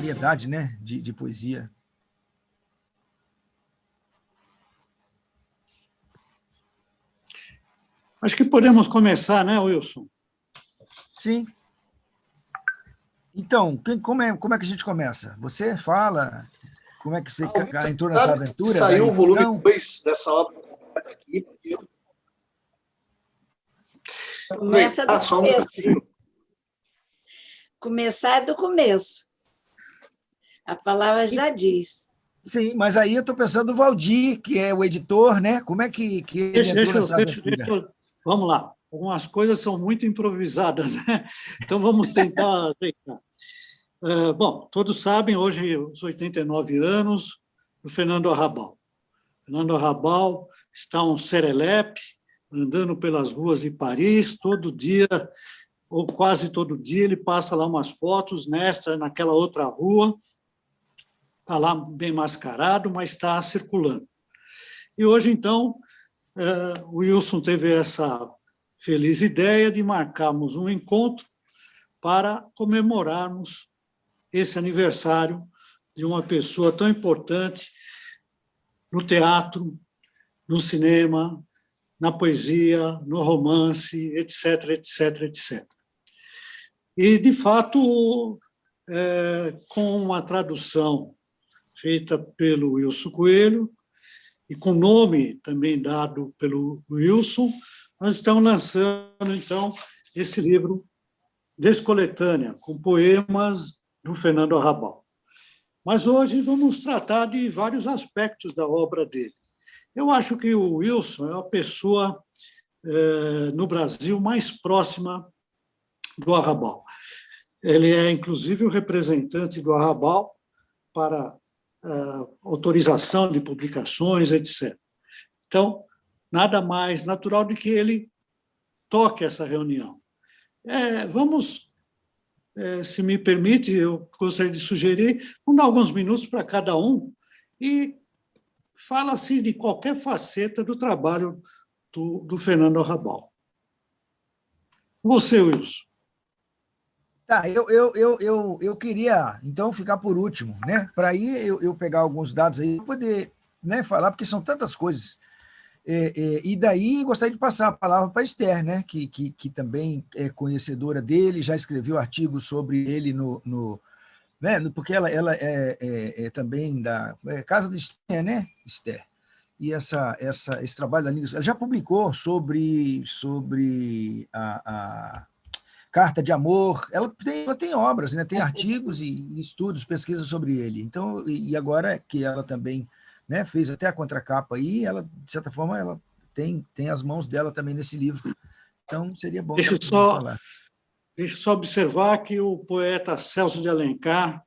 variedade, né, de poesia. Acho que podemos começar, né, Wilson? Sim. Então, como é que a gente começa? Você fala como é que você entrou nessa aventura da saiu o volume edição? 2 dessa obra aqui, porque eu... Começa do só um começo. pouquinho. Começar do começo. A palavra já diz. Sim, mas aí eu estou pensando no Valdir, que é o editor, né? Como é que ele entrou nessa aventura? Vamos lá. Algumas coisas são muito improvisadas, né? Então, vamos tentar ajeitar. Bom, todos sabem, hoje, os 89 anos do Fernando Arrabal. Fernando Arrabal está um serelepe, andando pelas ruas de Paris, todo dia, ou quase todo dia, ele passa lá umas fotos, nesta, naquela outra rua, está lá bem mascarado, mas está circulando. E hoje, então, o Wilson teve essa feliz ideia de marcarmos um encontro para comemorarmos esse aniversário de uma pessoa tão importante no teatro, no cinema, na poesia, no romance, etc., etc., etc. E, de fato, com uma tradução feita pelo Wilson Coelho, e com nome também dado pelo Wilson, nós estamos lançando, então, esse livro Descoletânea, com poemas do Fernando Arrabal. Mas hoje vamos tratar de vários aspectos da obra dele. Eu acho que o Wilson é a pessoa no Brasil mais próxima do Arrabal. Ele é, inclusive, o representante do Arrabal para autorização de publicações, etc. Então, nada mais natural do que ele toque essa reunião. Vamos, se me permite, eu gostaria de sugerir, vamos dar alguns minutos para cada um e fala-se de qualquer faceta do trabalho do Fernando Arrabal. Você, Wilson. Tá, eu queria, então, ficar por último, né? Para aí eu pegar alguns dados aí, para poder, né, falar, porque são tantas coisas. E daí gostaria de passar a palavra para a Esther, né? Que também é conhecedora dele, já escreveu artigos sobre ele né? Porque ela é também da Casa de Esther, né, Esther? E esse trabalho da língua, ela já publicou sobre a Carta de Amor, ela tem obras, né? Tem artigos e estudos, pesquisas sobre ele. Então, e agora que ela também, né, fez até a contracapa aí, ela, de certa forma, ela tem as mãos dela também nesse livro. Então, seria bom falar. Deixa eu só observar que o poeta Celso de Alencar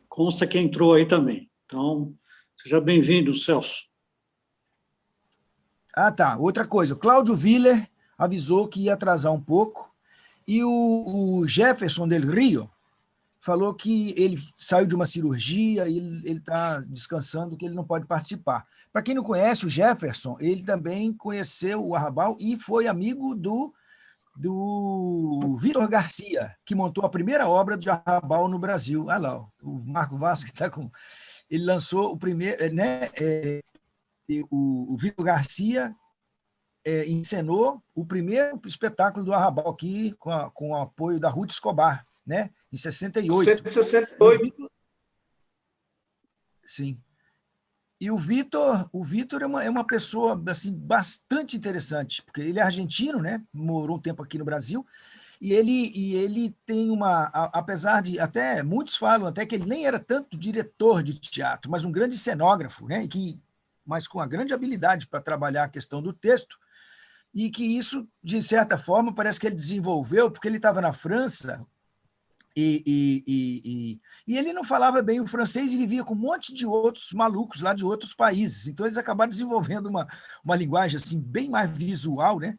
consta que entrou aí também. Então, seja bem-vindo, Celso. Ah, tá. Outra coisa, o Cláudio Viller avisou que ia atrasar um pouco, e o Jefferson del Rio falou que ele saiu de uma cirurgia e ele está descansando, que ele não pode participar. Para quem não conhece o Jefferson, ele também conheceu o Arrabal e foi amigo do Vitor Garcia, que montou a primeira obra de Arrabal no Brasil. Olha lá, o Marco Vasco está com... Ele lançou o primeiro... né, o Vitor Garcia encenou o primeiro espetáculo do Arrabal aqui, com o apoio da Ruth Escobar, né, em 68. 168. Sim. E o Vitor é uma pessoa assim, bastante interessante, porque ele é argentino, né, morou um tempo aqui no Brasil, e ele tem apesar de, até muitos falam até que ele nem era tanto diretor de teatro, mas um grande cenógrafo, né, mas com a grande habilidade para trabalhar a questão do texto, e que isso, de certa forma, parece que ele desenvolveu, porque ele estava na França, e ele não falava bem o francês e vivia com um monte de outros malucos lá de outros países. Então, eles acabaram desenvolvendo uma linguagem assim, bem mais visual, né?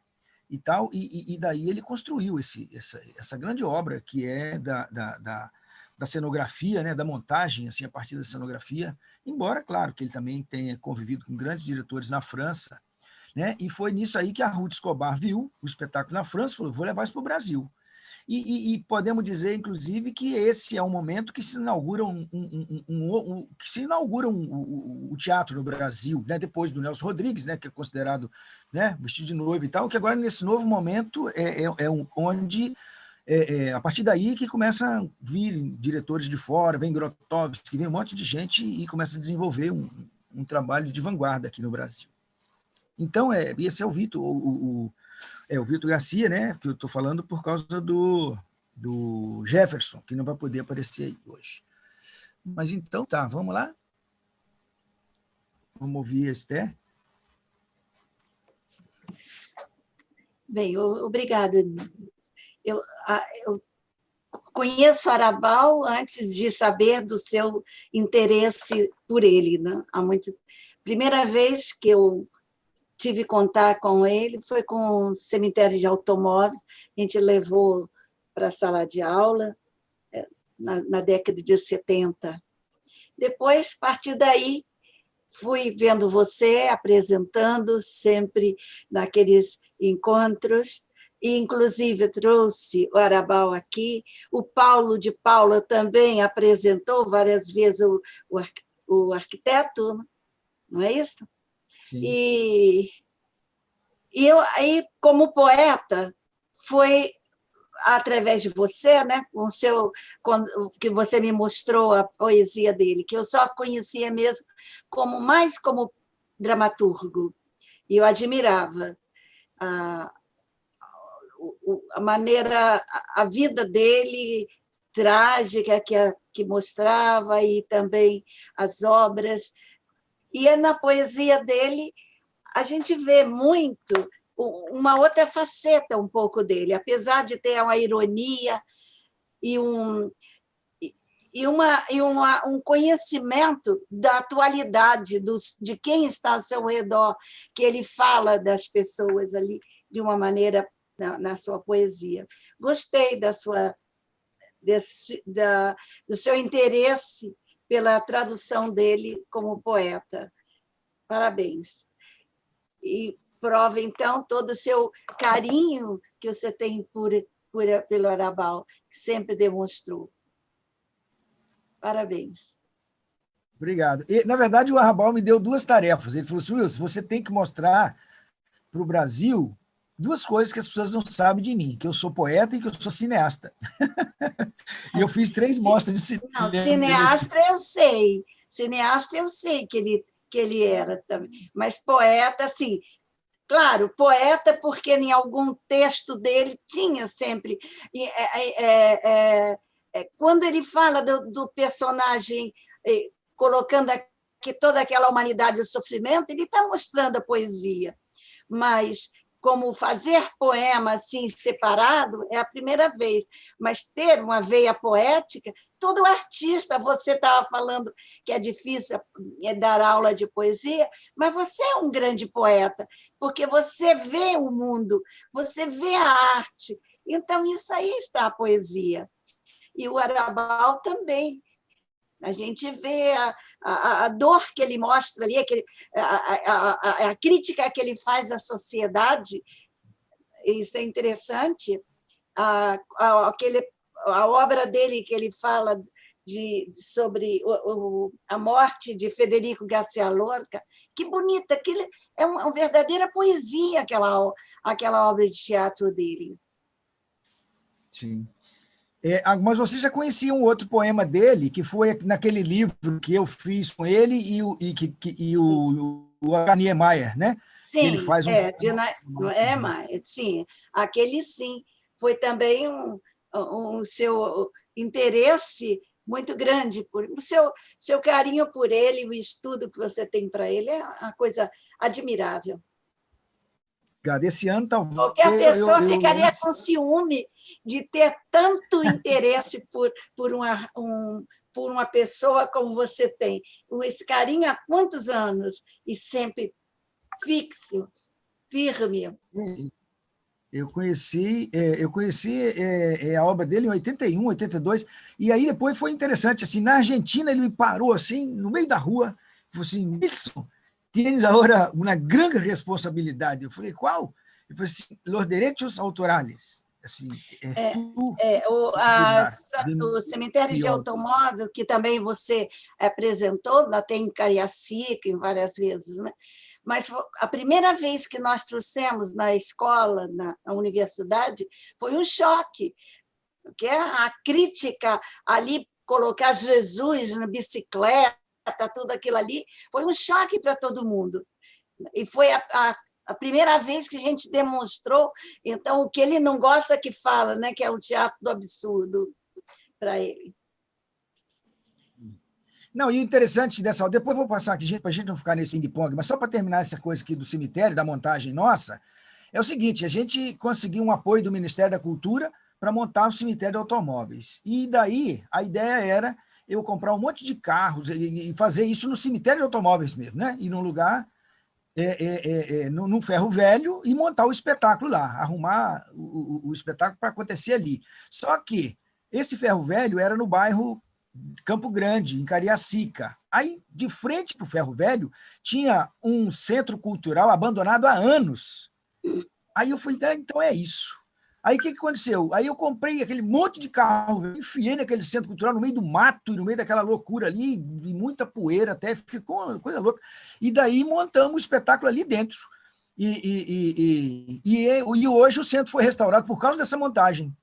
E tal, e daí ele construiu essa grande obra, que é da cenografia, né? Da montagem, assim, a partir da cenografia, embora, claro, que ele também tenha convivido com grandes diretores na França, né? E foi nisso aí que a Ruth Escobar viu o espetáculo na França e falou, vou levar isso para o Brasil. e podemos dizer, inclusive, que esse é um momento que se inaugura o teatro no Brasil, né? Depois do Nelson Rodrigues, né? Que é considerado, né? Vestido de noivo e tal, que agora, nesse novo momento, onde, a partir daí que começa a vir diretores de fora, vem Grotowski, vem um monte de gente e começa a desenvolver um trabalho de vanguarda aqui no Brasil. Então, esse é o Vitor, o Vitor Garcia, né, que eu estou falando por causa do Jefferson, que não vai poder aparecer aí hoje. Mas então, tá, vamos lá? Vamos ouvir a Esther? Bem, obrigada. Eu conheço Arabal antes de saber do seu interesse por ele, né? Primeira vez que eu tive contato com ele foi com o cemitério de automóveis, a gente levou para a sala de aula na década de 70. Depois, a partir daí, fui vendo você apresentando sempre naqueles encontros, e inclusive trouxe o Arabal aqui, o Paulo de Paula também apresentou várias vezes o arquiteto, não é isso? Sim. E eu, aí, como poeta, foi através de você, né, que você me mostrou a poesia dele, que eu só conhecia mesmo mais como dramaturgo. E eu admirava a maneira, a vida dele trágica que mostrava, e também as obras. E na poesia dele, a gente vê muito uma outra faceta um pouco dele, apesar de ter uma ironia e um conhecimento da atualidade de quem está ao seu redor, que ele fala das pessoas ali de uma maneira na sua poesia. Gostei do seu interesse pela tradução dele como poeta. Parabéns. E prova, então, todo o seu carinho que você tem pelo Arabal, que sempre demonstrou. Parabéns. Obrigado. E, na verdade, o Arrabal me deu duas tarefas. Ele falou assim, Wilson, você tem que mostrar para o Brasil duas coisas que as pessoas não sabem de mim, que eu sou poeta e que eu sou cineasta. E eu fiz 3 mostras de cinema. Não, cineasta eu sei que ele era também, mas poeta, assim, claro, poeta porque em algum texto dele tinha sempre... quando ele fala do personagem colocando aqui toda aquela humanidade e o sofrimento, ele está mostrando a poesia, mas como fazer poema assim separado é a primeira vez, mas ter uma veia poética, todo artista, você estava falando que é difícil dar aula de poesia, mas você é um grande poeta, porque você vê o mundo, você vê a arte, então isso aí está a poesia. E o Arabal também. A gente vê a dor que ele mostra ali, a crítica que ele faz à sociedade, isso é interessante. A obra dele que ele fala sobre a morte de Federico Garcia Lorca, que bonita, é uma verdadeira poesia aquela obra de teatro dele. Sim. Mas você já conhecia um outro poema dele, que foi naquele livro que eu fiz com ele e o Niemeyer, né? Sim, que ele faz sim, aquele sim. Foi também um seu interesse muito grande, o seu carinho por ele, o estudo que você tem para ele, é uma coisa admirável. Esse ano, talvez... Qualquer pessoa ficaria com ciúme de ter tanto interesse por uma pessoa como você tem. Esse carinho há quantos anos? E sempre fixo, firme. Eu conheci a obra dele em 81, 82, e aí depois foi interessante. Assim, na Argentina, ele me parou assim, no meio da rua, e falou assim, Wilson, tienes agora uma grande responsabilidade. Eu falei, qual? Ele falou assim, los derechos autorales. assim, O surreal, cemitério de automóvel, que também você apresentou, lá tem em Cariacica, em várias vezes, né? Mas a primeira vez que nós trouxemos na escola, na universidade, foi um choque, porque a crítica ali, colocar Jesus na bicicleta, tudo aquilo ali, foi um choque para todo mundo. E foi a primeira vez que a gente demonstrou, então, o que ele não gosta que fala, né, que é o teatro do absurdo para ele. Não, e o interessante dessa aula, depois eu vou passar aqui, para a gente não ficar nesse ping-pong, mas só para terminar essa coisa aqui do cemitério, da montagem nossa, é o seguinte, a gente conseguiu um apoio do Ministério da Cultura para montar um cemitério de automóveis. E daí, a ideia era eu comprar um monte de carros e fazer isso no cemitério de automóveis mesmo, né? Ir num lugar, num ferro velho, e montar o espetáculo lá, arrumar o espetáculo para acontecer ali. Só que esse ferro velho era no bairro Campo Grande, em Cariacica. Aí, de frente para o ferro velho, tinha um centro cultural abandonado há anos. Aí eu falei, então é isso. Aí o que aconteceu? Aí eu comprei aquele monte de carro, enfiei naquele centro cultural, no meio do mato, e no meio daquela loucura ali, e muita poeira até, ficou uma coisa louca. E daí montamos o espetáculo ali dentro. E hoje o centro foi restaurado por causa dessa montagem.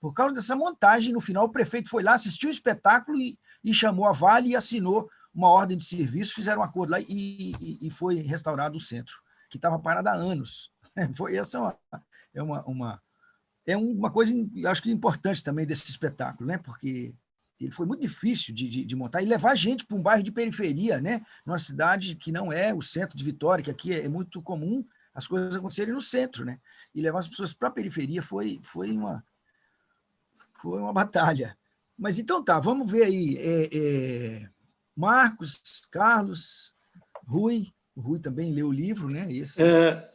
Por causa dessa montagem, no final, o prefeito foi lá, assistiu o espetáculo e chamou a Vale e assinou uma ordem de serviço, fizeram um acordo lá e foi restaurado o centro, que estava parado há anos. Essa é uma coisa, acho que importante também desse espetáculo, né? Porque ele foi muito difícil de montar e levar gente para um bairro de periferia, né? Numa cidade que não é o centro de Vitória, que aqui é muito comum as coisas acontecerem no centro, né? E levar as pessoas para a periferia foi uma batalha. Mas então tá, vamos ver aí. Marcos, Carlos, Rui. O Rui também leu o livro, né?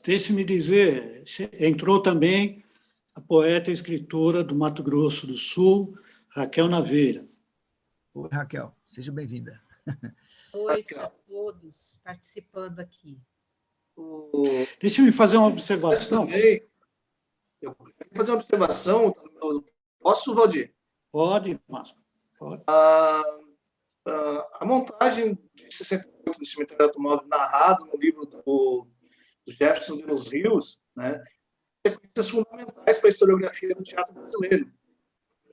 Deixe-me dizer, entrou também a poeta e escritora do Mato Grosso do Sul, Raquel Naveira. Oi, Raquel, seja bem-vinda. Boa noite a todos participando aqui. Deixe-me fazer uma observação. Eu queria fazer uma observação. Posso, Valdir? Pode, Márcio. Pode. A montagem de 68 do cemitério automóvel, narrado no livro do Jefferson de los Rios, né, sequências fundamentais para a historiografia do teatro brasileiro.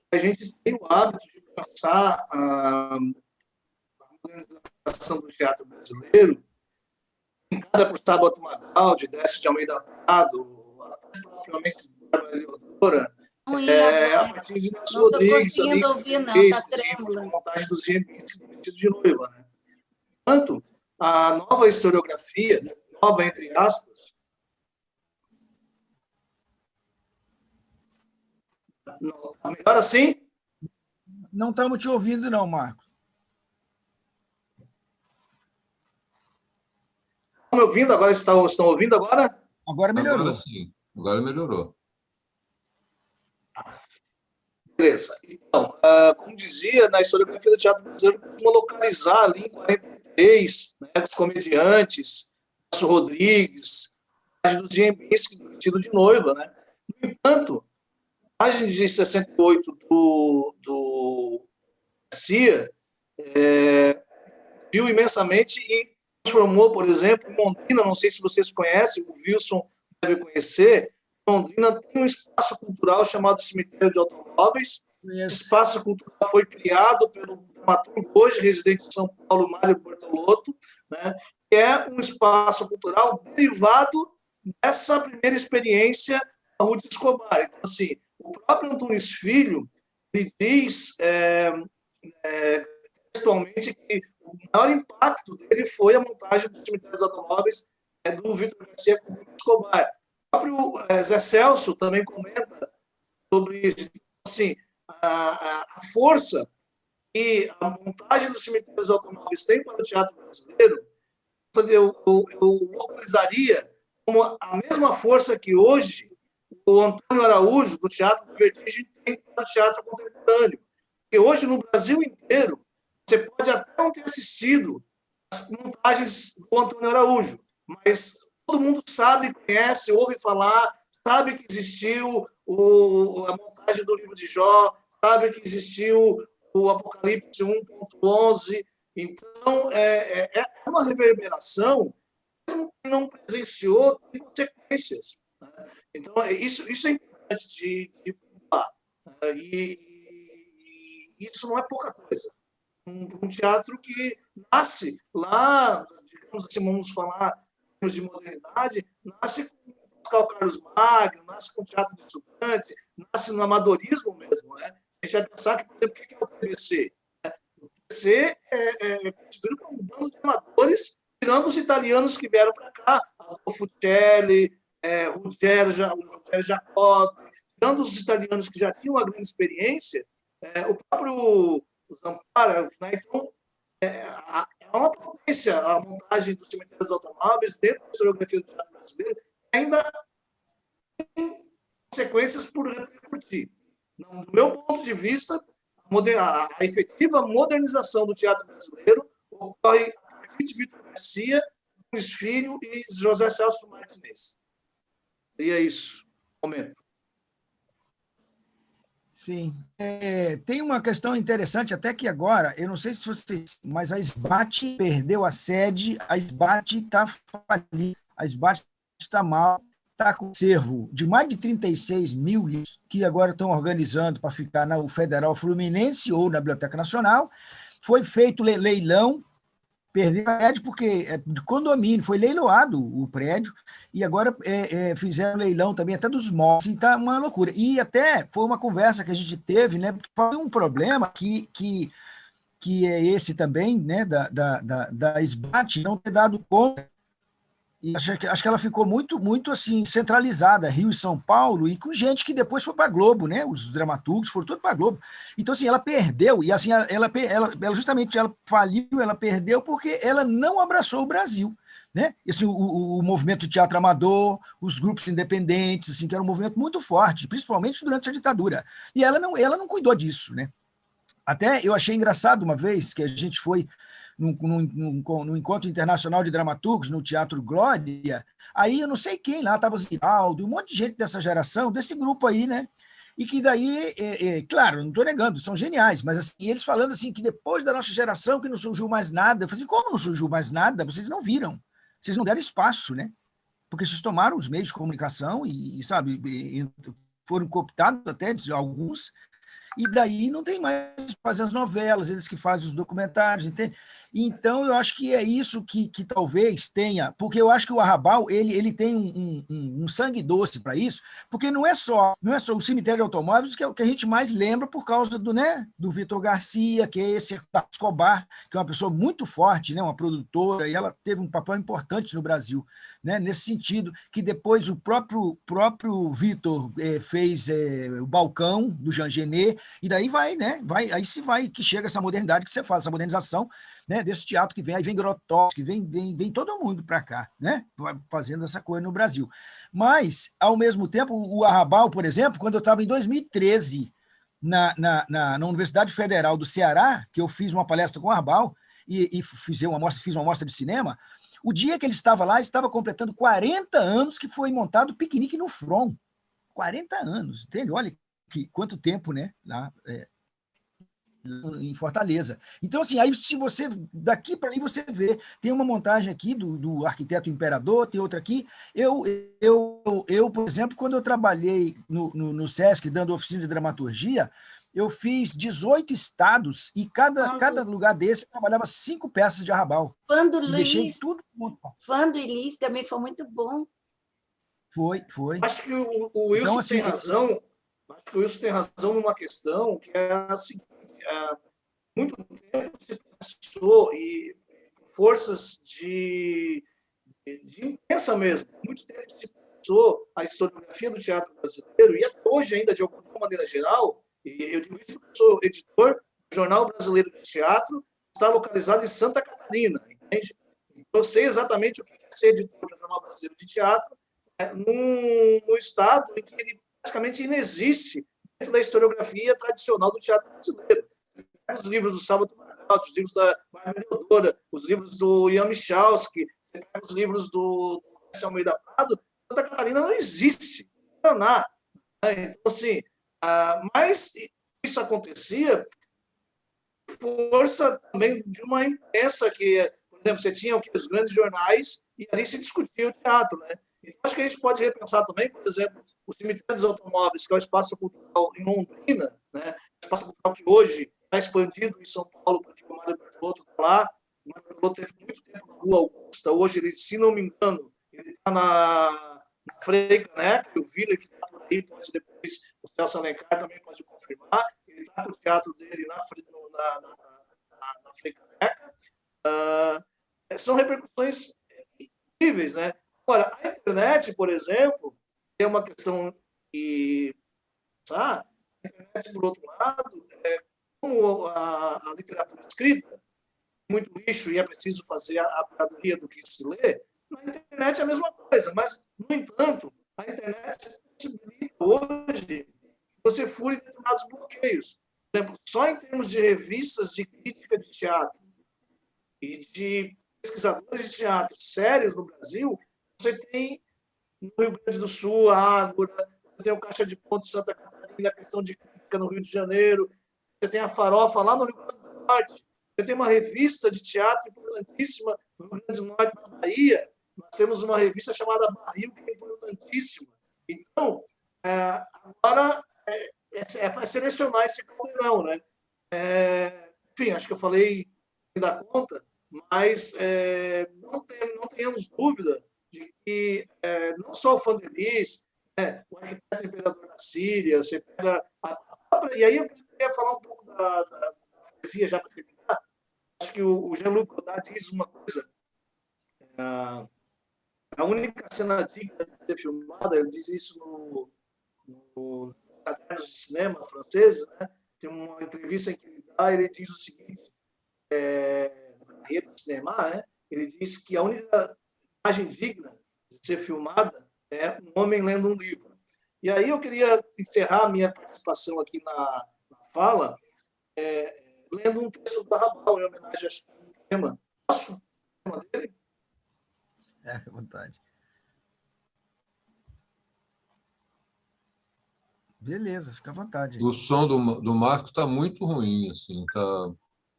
A gente tem o hábito de pensar a organização do teatro brasileiro, indicada por Sábato Magaldi, Décio de Almeida Prado, propriamente Bárbara Leodora, a partir de Nelson Rodrigues, ali, a montagem dos Gêmeos do Vestido de Noiva. Né? Portanto, a nova historiografia, né, nova entre aspas, melhor assim? Não estamos te ouvindo, não, Marcos. Estão me ouvindo? Agora estão ouvindo agora? Agora melhorou. Agora sim, agora melhorou. Beleza. Então, como dizia, na historiografia do teatro brasileiro, costuma localizar ali em 43, né, os comediantes, Nelson Rodrigues, a página do Ziembinski, do Vestido de Noiva. Né? No entanto, a página de 68 do Garcia viu imensamente e transformou, por exemplo, em Londrina, não sei se vocês conhecem, o Wilson deve conhecer, Londrina tem um espaço cultural chamado Cemitério de Automóveis. Esse espaço cultural foi criado pelo dramaturgo hoje residente em São Paulo, Mário Bortolotto, né, que é um espaço cultural derivado dessa primeira experiência da Ruth Escobar. Então, assim, o próprio Antunes Filho, ele diz textualmente que o maior impacto dele foi a montagem dos cemitérios automóveis do Vitor Garcia com o Ruth Escobar. O próprio Zé Celso também comenta sobre assim, a força que a montagem dos cemitérios automóveis tem para o teatro brasileiro. Eu localizaria como a mesma força que hoje o Antônio Araújo, do Teatro do Vertigem, tem para o teatro contemporâneo. Porque hoje, no Brasil inteiro, você pode até não ter assistido as montagens do Antônio Araújo, mas todo mundo sabe, conhece, ouve falar, sabe que existiu a montagem do livro de Jó, sabe que existiu o Apocalipse 1.11. Então, é uma reverberação, mesmo que não presenciou, tem consequências. Né? Então, isso é importante de pontuar. E isso não é pouca coisa. Um teatro que nasce lá, digamos assim, vamos falar em termos de modernidade, nasce com Pascal Carlos Magno, nasce com teatro de estudante, nasce no amadorismo mesmo. Né? A gente vai pensar que, por exemplo, o que é o TBC? O TBC é constituído por um bando de amadores, tirando os italianos que vieram para cá, Adolfo Celli, Ruggero Jacobi, tirando os italianos que já tinham uma grande experiência, o próprio Zampara, né? Então, é uma potência a montagem dos cemitérios automóveis dentro da historiografia do teatro brasileiro, que ainda tem consequências por repercutir. Do meu ponto de vista, a efetiva modernização do teatro brasileiro ocorre a partir de Vitor Garcia, Luiz Filho e José Celso Martinez. E é isso. Momento. Sim. Tem uma questão interessante, até que agora, eu não sei se vocês, mas a SBAT perdeu a sede, a SBAT está falida, a SBAT está mal, está com acervo de mais de 36 mil livros que agora estão organizando para ficar na Federal Fluminense ou na Biblioteca Nacional. Foi feito leilão, perdeu o prédio porque de condomínio, foi leiloado o prédio, e agora fizeram leilão também até dos móveis, então tá uma loucura. E até foi uma conversa que a gente teve, né, porque foi um problema que é esse também, né, da SBAT não ter dado conta. E acho que ela ficou muito assim, centralizada, Rio e São Paulo, e com gente que depois foi para a Globo, né? Os dramaturgos foram todos para a Globo. Então, assim, ela perdeu, e assim, ela justamente ela faliu, ela perdeu porque ela não abraçou o Brasil. Né? Assim, o movimento de teatro amador, os grupos independentes, assim, que era um movimento muito forte, principalmente durante a ditadura. E ela não cuidou disso. Né? Até eu achei engraçado uma vez que a gente foi no Encontro Internacional de Dramaturgos, no Teatro Glória, aí eu não sei quem lá, estava o Ziraldo, um monte de gente dessa geração, desse grupo aí, né? E que daí, claro, não estou negando, são geniais, mas assim, eles falando assim que depois da nossa geração que não surgiu mais nada, eu falei assim, como não surgiu mais nada? Vocês não viram, vocês não deram espaço, né? Porque vocês tomaram os meios de comunicação sabe, foram cooptados até de alguns, e daí não tem mais fazer as novelas, eles que fazem os documentários, entende? Então, eu acho que é isso que talvez tenha, porque eu acho que o Arrabal ele tem um sangue doce para isso, porque não é só o Cemitério de Automóveis que é o que a gente mais lembra por causa do Vitor Garcia, que é esse Escobar, que é uma pessoa muito forte, né, uma produtora, e ela teve um papel importante no Brasil, né, nesse sentido, que depois o próprio Vitor fez o Balcão, do Jean Genet, e daí aí se vai, que chega essa modernidade que você fala, essa modernização, né, desse teatro que vem, aí vem Grotowski, vem todo mundo para cá, né, fazendo essa coisa no Brasil. Mas, ao mesmo tempo, o Arrabal, por exemplo, quando eu estava em 2013 na Universidade Federal do Ceará, que eu fiz uma palestra com o Arrabal e fiz uma mostra de cinema, o dia que ele estava lá, estava completando 40 anos que foi montado o Piquenique no Front. 40 anos, entende? Olha quanto tempo, né, lá em Fortaleza. Então, assim, aí se você, daqui para ali você vê, tem uma montagem aqui do Arquiteto Imperador, tem outra aqui. Eu, por exemplo, quando eu trabalhei no SESC, dando oficina de dramaturgia, eu fiz 18 estados e cada lugar desse eu trabalhava 5 peças de Arrabal. Fando E deixei Luiz, tudo. Fando e Liz também foi muito bom. Foi. Acho que o Wilson Então, assim, tem razão. Acho que o Wilson tem razão numa questão que é a seguinte: muito tempo se pensou e forças de imprensa mesmo, muito tempo se pensou a historiografia do teatro brasileiro, e até hoje ainda, de alguma maneira geral, e eu digo isso porque eu sou editor do Jornal Brasileiro de Teatro, está localizado em Santa Catarina, entende? Então, eu sei exatamente o que é ser editor do Jornal Brasileiro de Teatro, num estado em que ele praticamente inexiste dentro da historiografia tradicional do teatro brasileiro. Os livros do Salvador Margal, os livros da Bárbara Deodora, os livros do Ian Michalski, os livros do Almeida Prado, Santa Catarina não existe. Paraná. Então, assim, mas isso acontecia por força também de uma imprensa que, por exemplo, você tinha os grandes jornais e ali se discutia o teatro, né? Então, acho que a gente pode repensar também, por exemplo, o Cemitério dos Automóveis, que é o espaço cultural em Londrina, né? O espaço cultural que hoje está expandido em São Paulo, porque o Mário Bertolotto está lá. O Mário Bertolotto teve muito tempo na Rua Augusta. Hoje, ele, se não me engano, ele está na Frei Caneca, o Vila, que está por aí, pode depois, o Celso Alencar também pode confirmar. Ele está com o teatro dele na Frei Caneca. São repercussões incríveis, né? Agora, a internet, por exemplo, é uma questão que, a internet, por outro lado, como a literatura escrita, muito lixo e é preciso fazer a curadoria do que se lê, na internet é a mesma coisa, mas, no entanto, a internet possibilita hoje que você fure determinados bloqueios. Por exemplo, só em termos de revistas de crítica de teatro e de pesquisadores de teatro sérios no Brasil, você tem no Rio Grande do Sul a Ágora, você tem o Caixa de Pontos Santa Catarina, a questão de crítica no Rio de Janeiro, você tem a Farofa lá no Rio Grande do Norte, você tem uma revista de teatro importantíssima no Rio Grande do Norte, na Bahia, nós temos uma revista chamada Barril, que é importantíssima. Então, agora é selecionar esse caldeirão, né? Enfim, acho que eu falei da conta, mas não tenhamos dúvida de que não só o Fandelis, o arquiteto imperador da Síria, você pega e aí eu queria falar um pouco da poesia já para terminar. Acho que o Jean-Luc Godard diz uma coisa, a única cena digna de ser filmada, ele diz isso no Cadernos de Cinema francês, né? Tem uma entrevista em que ele diz o seguinte, na rede de cinema, né? Ele diz que a única imagem digna de ser filmada é um homem lendo um livro. E aí eu queria encerrar a minha participação aqui na fala lendo um texto do Arrabal, em homenagem a um poema. Posso? O poema dele? À vontade. Beleza, fica à vontade. O som do Marco está muito ruim, assim, tá...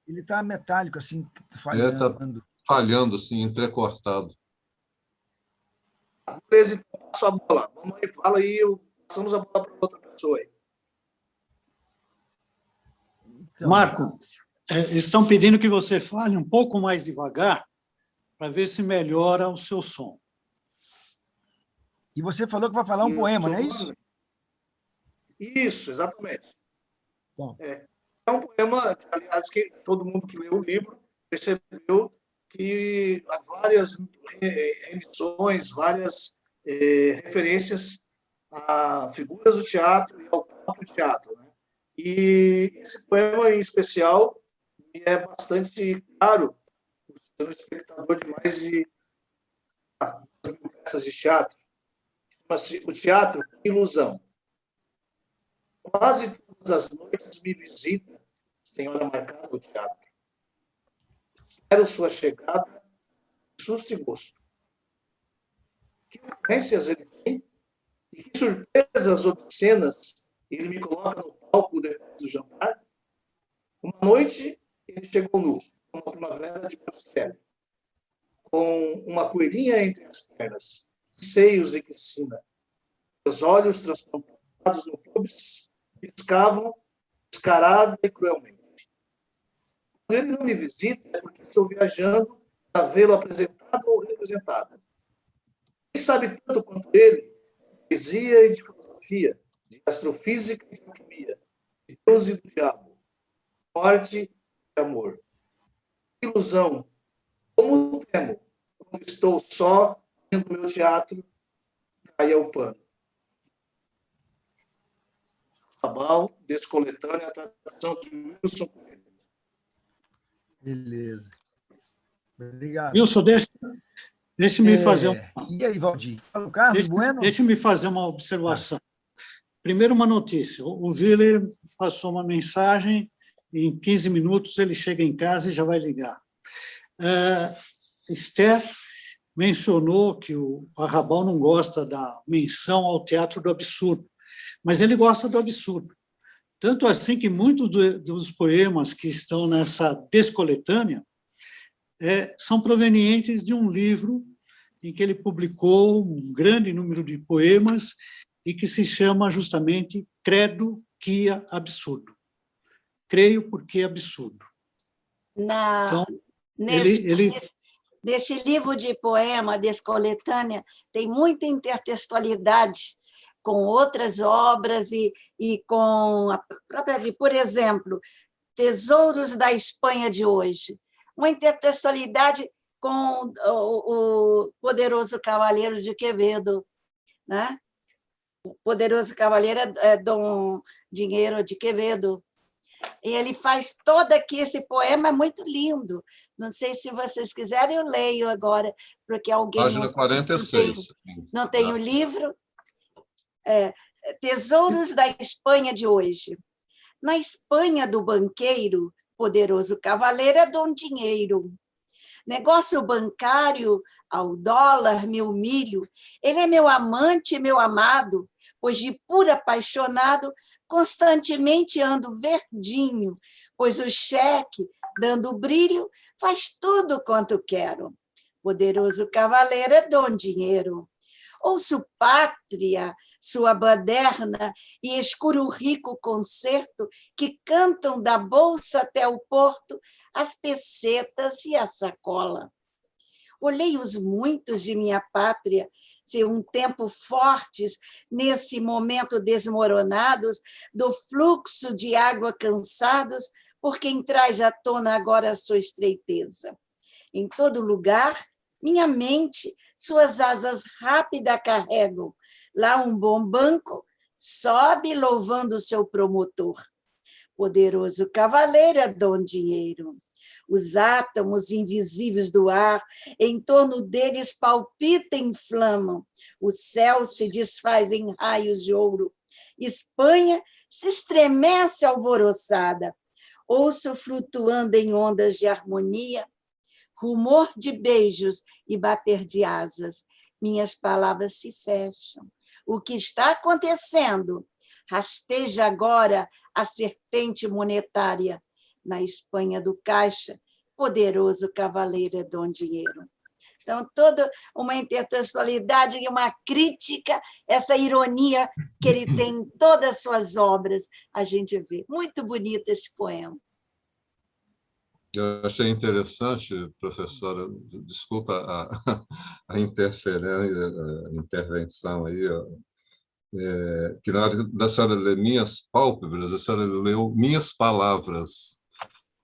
Ele está metálico, assim, falhando. falhando. Falhando, assim, entrecortado. Beleza, então passo a bola. Vamos aí, fala aí, passamos a bola para outra pessoa aí. Então, Marco, estão pedindo que você fale um pouco mais devagar para ver se melhora o seu som. E você falou que vai falar um poema, não é isso? Isso, exatamente. Bom. É um poema, aliás, que todo mundo que leu o livro percebeu que há várias emissões, várias referências a figuras do teatro e ao próprio teatro, né? E esse poema, em especial, é bastante caro para o espectador de mais de 2.000 peças de teatro. Chama-se O Teatro Ilusão. Quase todas as noites me visita, senhora marcada no teatro. Espero sua chegada, susto e gosto. Que ocorrências ele tem e que surpresas obscenas ele me coloca no palco depois do jantar. Uma noite ele chegou nu, uma primavera de pele, com uma coelhinha entre as pernas, seios e cristina. Os olhos transformados no pubis piscavam descarado e cruelmente. Quando ele não me visita é porque estou viajando para vê-lo apresentado ou representado. Quem sabe tanto quanto ele de poesia e de filosofia, de astrofísica e de alquimia, de Deus e do diabo, morte e amor. Ilusão, como temo, quando estou só vendo meu teatro, cai ao pano. Arrabal, Descoletânea, a tradução de Wilson Coelho. Beleza. Obrigado. Wilson, deixe-me fazer... E aí, Valdir? Fala, Carlos Bueno? Deixe-me fazer uma observação. Primeiro, uma notícia. O Willer passou uma mensagem e em 15 minutos ele chega em casa e já vai ligar. Esther mencionou que o Arrabal não gosta da menção ao teatro do absurdo. mas ele gosta do absurdo. Tanto assim que muitos dos poemas que estão nessa descoletânea são provenientes de um livro em que ele publicou um grande número de poemas e que se chama justamente Credo Quia Absurdo. Creio porque é absurdo. Então, nesse livro de poema, Descoletânea, tem muita intertextualidade com outras obras e com a própria vida. Por exemplo, Tesouros da Espanha de Hoje. Uma intertextualidade com o Poderoso Cavaleiro de Quevedo, né? O Poderoso Cavaleiro é Dom Dinheiro de Quevedo. E ele faz todo aqui, esse poema é muito lindo. Não sei se vocês quiserem, eu leio agora, porque alguém Página 46. Não tem o livro. Tesouros da Espanha de Hoje. Na Espanha do banqueiro, Poderoso Cavaleiro é Dom Dinheiro. Negócio bancário, ao dólar, meu milho, ele é meu amante, meu amado, pois de puro apaixonado, constantemente ando verdinho, pois o cheque, dando brilho, faz tudo quanto quero. Poderoso Cavaleiro é Dom Dinheiro. Ouço pátria, sua baderna e escuro rico concerto que cantam da bolsa até o porto as pesetas e a sacola. Olhei os muitos de minha pátria, se um tempo fortes, nesse momento desmoronados, do fluxo de água cansados, por quem traz à tona agora a sua estreiteza. Em todo lugar, minha mente, suas asas rápidas carregam. Lá um bom banco sobe louvando o seu promotor. Poderoso cavaleiro é Dom Dinheiro. Os átomos invisíveis do ar, em torno deles palpitam e inflamam. O céu se desfaz em raios de ouro. Espanha se estremece alvoroçada. Ouço flutuando em ondas de harmonia, rumor de beijos e bater de asas. Minhas palavras se fecham. O que está acontecendo? Rasteja agora a serpente monetária. Na Espanha do caixa, poderoso cavaleiro é Dom Dinheiro. Então, toda uma intertextualidade e uma crítica, essa ironia que ele tem em todas as suas obras, a gente vê. Muito bonito este poema. Eu achei interessante, professora, desculpa a interferência, a intervenção aí, que na hora da senhora ler Minhas Pálpebras, a senhora leu Minhas Palavras.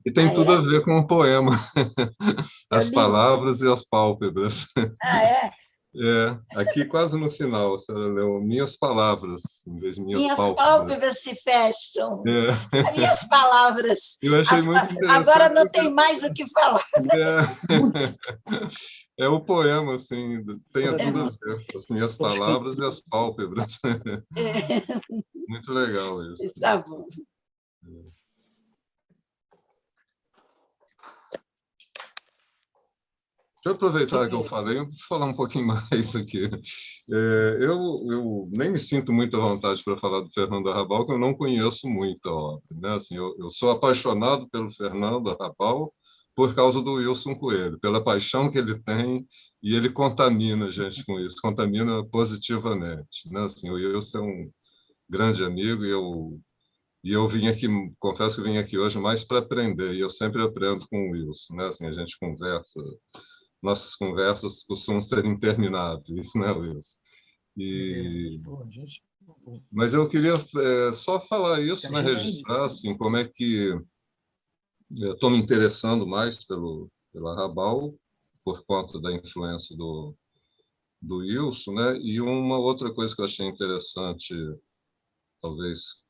E tem tudo a ver com o poema. As palavras e as pálpebras. Aqui quase no final, a senhora leu Minhas Palavras, em vez de Minhas pálpebras se fecham. As minhas palavras. Eu achei muito interessante. Agora não tem mais o que falar. É o poema, assim, tem tudo a ver. As minhas palavras e as pálpebras. Muito legal isso. Está bom. Deixa eu aproveitar que eu falei, vou falar um pouquinho mais aqui. Eu nem me sinto muito à vontade para falar do Fernando Arrabal, porque eu não conheço muito a obra, né? Assim, eu sou apaixonado pelo Fernando Arrabal por causa do Wilson Coelho, pela paixão que ele tem, e ele contamina a gente com isso, contamina positivamente, né? Assim, o Wilson é um grande amigo e eu vim aqui, confesso que vim aqui hoje mais para aprender, e eu sempre aprendo com o Wilson, né? Assim, a gente conversa. Nossas conversas costumam ser intermináveis, né, Wilson? Mas eu queria só falar isso, né, registrar assim, como é que estou me interessando mais pelo Arrabal, por conta da influência do Wilson, né? E uma outra coisa que eu achei interessante, talvez,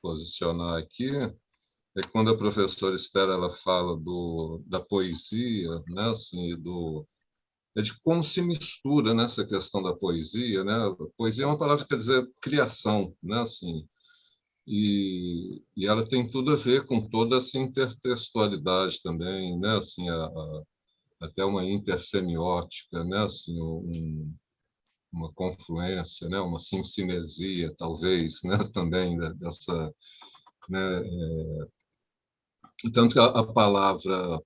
posicionar aqui, é que quando a professora Esther ela fala da poesia, né, assim, de como se mistura nessa questão da poesia, né? Poesia é uma palavra que quer dizer criação, né, assim, e ela tem tudo a ver com toda essa intertextualidade também, né, assim, até uma intersemiótica, né, assim, uma confluência, né, uma sincinesia, talvez, né, também dessa, né, tanto que a palavra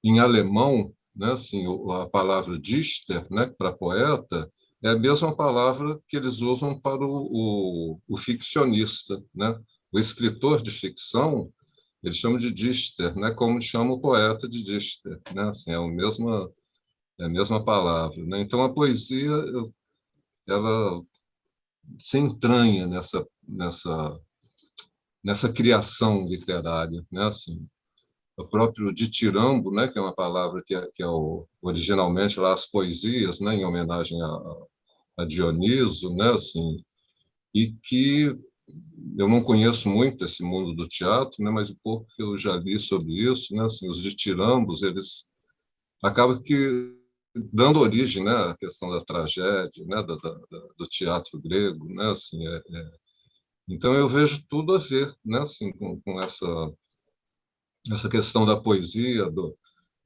em alemão, né, assim, a palavra Dichter, né, para poeta, é a mesma palavra que eles usam para o ficcionista, né? O escritor de ficção, eles chamam de Dichter, né, como chama o poeta de Dichter, né? Assim, é a mesma palavra, né? Então a poesia ela se entranha nessa criação literária, né? Assim, o próprio ditirambo, né, que é uma palavra que é originalmente lá as poesias, né, em homenagem a Dioniso, né, assim, e que eu não conheço muito esse mundo do teatro, né, mas o pouco que eu já li sobre isso, né, assim, os ditirambos, eles acabam que dando origem, né, à questão da tragédia, né, do teatro grego, né, assim, então eu vejo tudo a ver, né, assim, com essa questão da poesia,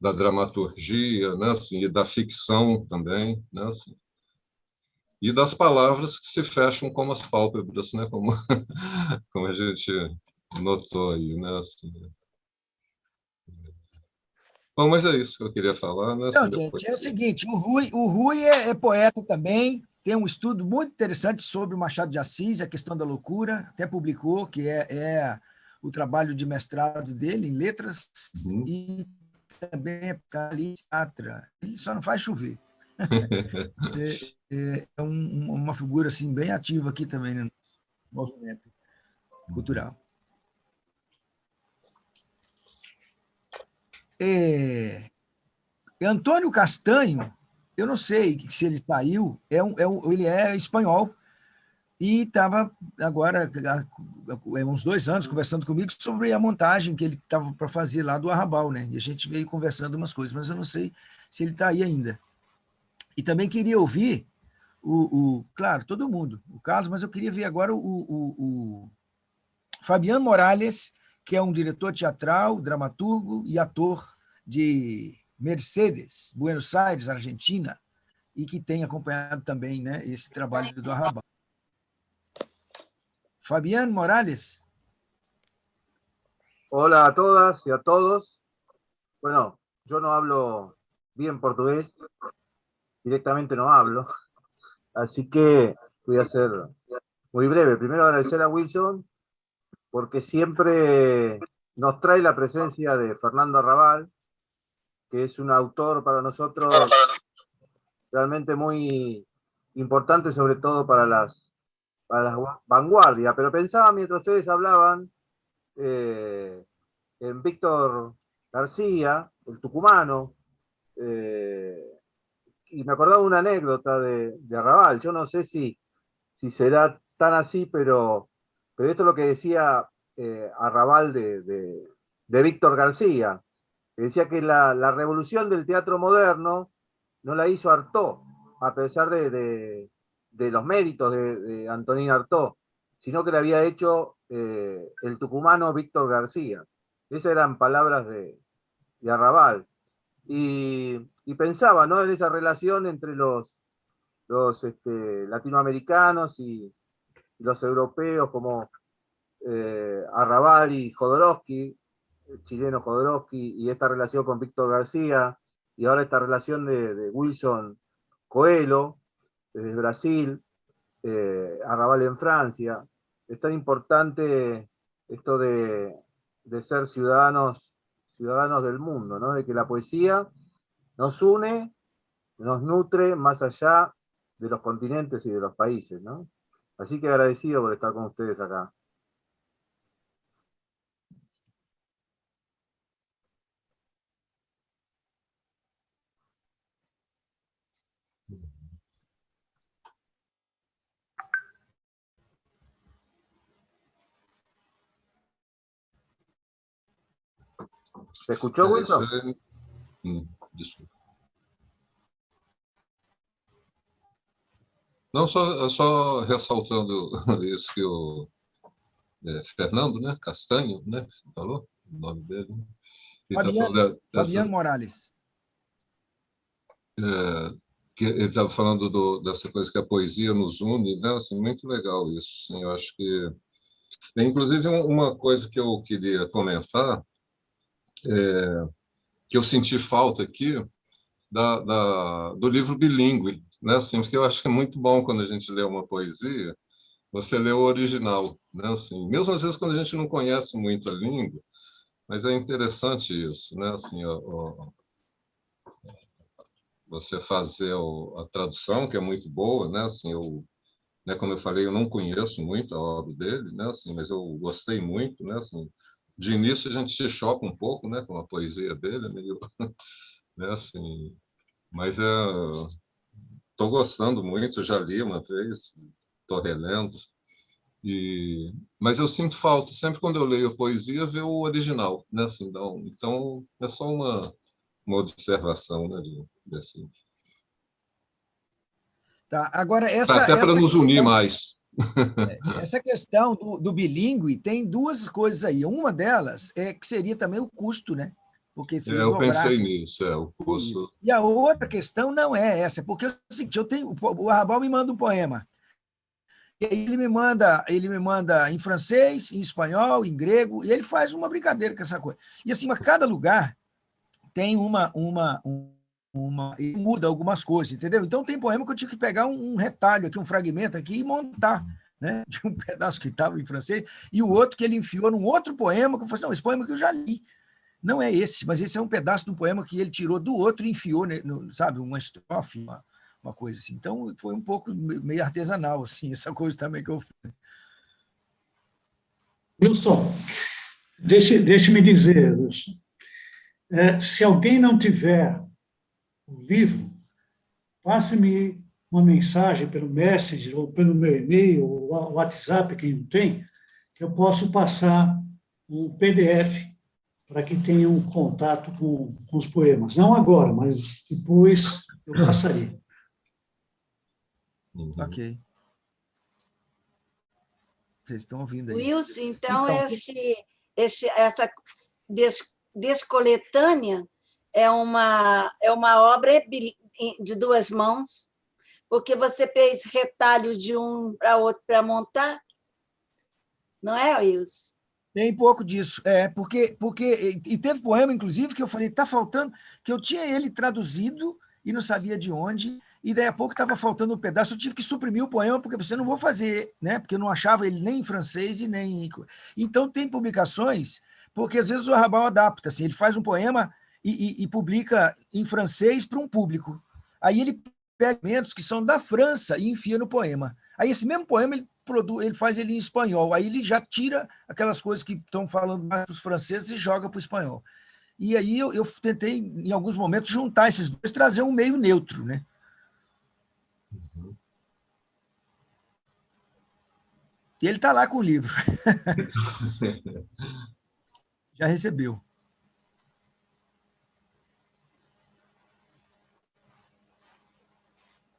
da dramaturgia, né, assim, e da ficção também, né, assim, e das palavras que se fecham como as pálpebras, né, como, como a gente notou aí, né, assim. Bom, mas é isso que eu queria falar, né, Então, assim, depois. gente, é o seguinte, o Rui é poeta também, tem um estudo muito interessante sobre o Machado de Assis, a questão da loucura, até publicou, que é o trabalho de mestrado dele em letras, Uhum. e também é psiquiatra. Ele só não faz chover. É uma figura assim, bem ativa aqui também no movimento cultural. Antônio Castanho, eu não sei se ele saiu, ele é espanhol e estava agora, há uns 2 anos, conversando comigo sobre a montagem que ele estava para fazer lá do Arrabal, né? E a gente veio conversando umas coisas, mas eu não sei se ele está aí ainda. E também queria ouvir claro, todo mundo, o Carlos, mas eu queria ver agora o Fabián Morales, que é um diretor teatral, dramaturgo e ator de Mercedes, Buenos Aires, Argentina, e que tem acompanhado também, né, esse trabalho do Arrabal. Fabián Morales. Hola a todas y a todos. Bueno, yo no hablo bien portugués, directamente no hablo, así que voy a ser muy breve. Primero agradecer a Wilson porque siempre nos trae la presencia de Fernando Arrabal, que es un autor para nosotros realmente muy importante, sobre todo para las vanguardias. Pero pensaba mientras ustedes hablaban en Víctor García, el tucumano, y me acordaba una anécdota de Arrabal. Yo no sé si será tan así, pero esto es lo que decía Arrabal de Víctor García, que decía que la revolución del teatro moderno no la hizo Artaud, a pesar de los méritos de Antonín Artaud, sino que la había hecho el tucumano Víctor García. Esas eran palabras de Arrabal. Y pensaba, ¿no?, en esa relación entre los latinoamericanos y los europeos, como Arrabal y Jodorowsky, el chileno Jodorowsky, y esta relación con Víctor García, y ahora esta relación de Wilson Coelho, desde Brasil, Arrabal en Francia. Es tan importante esto de ser ciudadanos del mundo, ¿no? De que la poesía nos une, nos nutre más allá de los continentes y de los países, ¿no? Así que agradecido por estar con ustedes acá. ¿Se escuchó, Wilson? Desculpa. Não, só ressaltando isso que o Fernando, né, Castanho, né, que você falou, o nome dele. Fabián Morales. que ele estava falando dessa coisa que a poesia nos une, né? Assim, muito legal isso. Assim, eu acho que tem, inclusive, uma coisa que eu queria comentar, que eu senti falta aqui, do livro bilíngue, né? Assim, porque eu acho que é muito bom quando a gente lê uma poesia, você lê o original, né? Assim, mesmo às vezes quando a gente não conhece muito a língua, mas é interessante isso, né? Assim, você fazer a tradução, que é muito boa, né? Assim, né, como eu falei, eu não conheço muito a obra dele, né? Assim, mas eu gostei muito, né? Assim, de início a gente se choca um pouco, né? Com a poesia dele, é meio, né? Assim, mas estou gostando muito, já li uma vez, estou relendo. Mas eu sinto falta, sempre quando eu leio a poesia, ver o original, né? Assim, então, é só uma observação, né? Desse, Tá? Agora, até para nos unir mais. essa questão do bilíngue tem duas coisas aí. Uma delas é que seria também o custo, né? Porque seria Eu dobrar. pensei nisso, o curso. E a outra questão não é essa, porque é o seguinte, o Arrabal me manda um poema. E aí ele me manda em francês, em espanhol, em grego, e ele faz uma brincadeira com essa coisa. E assim, cada lugar tem ele muda algumas coisas, entendeu? Então tem poema que eu tive que pegar um retalho aqui, um fragmento aqui e montar, né? De um pedaço que estava em francês, e o outro que ele enfiou num outro poema, que eu falei assim, não, esse poema que eu já li. Não é esse, mas esse é um pedaço de um poema que ele tirou do outro e enfiou, sabe, uma estrofe, uma coisa assim. Então, foi um pouco meio artesanal, assim, essa coisa também que eu fiz. Wilson, deixe-me dizer, Wilson, se alguém não tiver o livro, passe-me uma mensagem pelo Messenger ou pelo meu e-mail ou WhatsApp, quem não tem, que eu posso passar um PDF para que tenha um contato com os poemas. Não agora, mas depois eu passaria. Ok. Vocês estão ouvindo aí. Wilson, então essa descoletânea é uma obra de duas mãos, porque você fez retalho de um para outro para montar, não é, Wilson? Tem pouco disso, porque e teve poema, inclusive, que eu falei, está faltando, que eu tinha ele traduzido e não sabia de onde, e daí a pouco estava faltando um pedaço, eu tive que suprimir o poema, porque você não vou fazer, né? Porque eu não achava ele nem em francês e nem. Então tem publicações, porque às vezes o Arrabal adapta, assim, ele faz um poema e publica em francês para um público. Aí ele pega elementos que são da França e enfia no poema. Aí esse mesmo poema ele faz ele em espanhol, aí ele já tira aquelas coisas que estão falando mais para os franceses e joga para o espanhol. E aí eu tentei, em alguns momentos, juntar esses dois, trazer um meio neutro, né? E ele está lá com o livro. Já recebeu.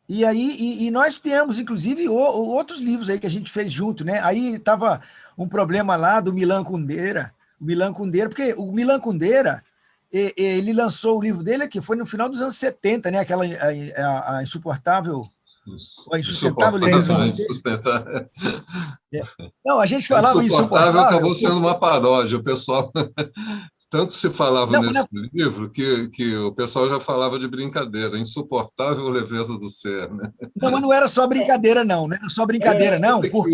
E aí, nós temos, inclusive, outros livros aí que a gente fez junto, né? Aí estava um problema lá do Milan Kundera, porque o Milan Kundera, ele lançou o livro dele aqui, foi no final dos anos 70, né? Aquela a insuportável, a insustentável leveza do ser. Não, a gente falava Insuportável insuportável. acabou sendo uma paródia, o pessoal. Tanto se falava Não, nesse livro que o pessoal já falava de brincadeira, insuportável leveza do ser, né? não, mas não era só brincadeira, não. Não era só brincadeira, não, porque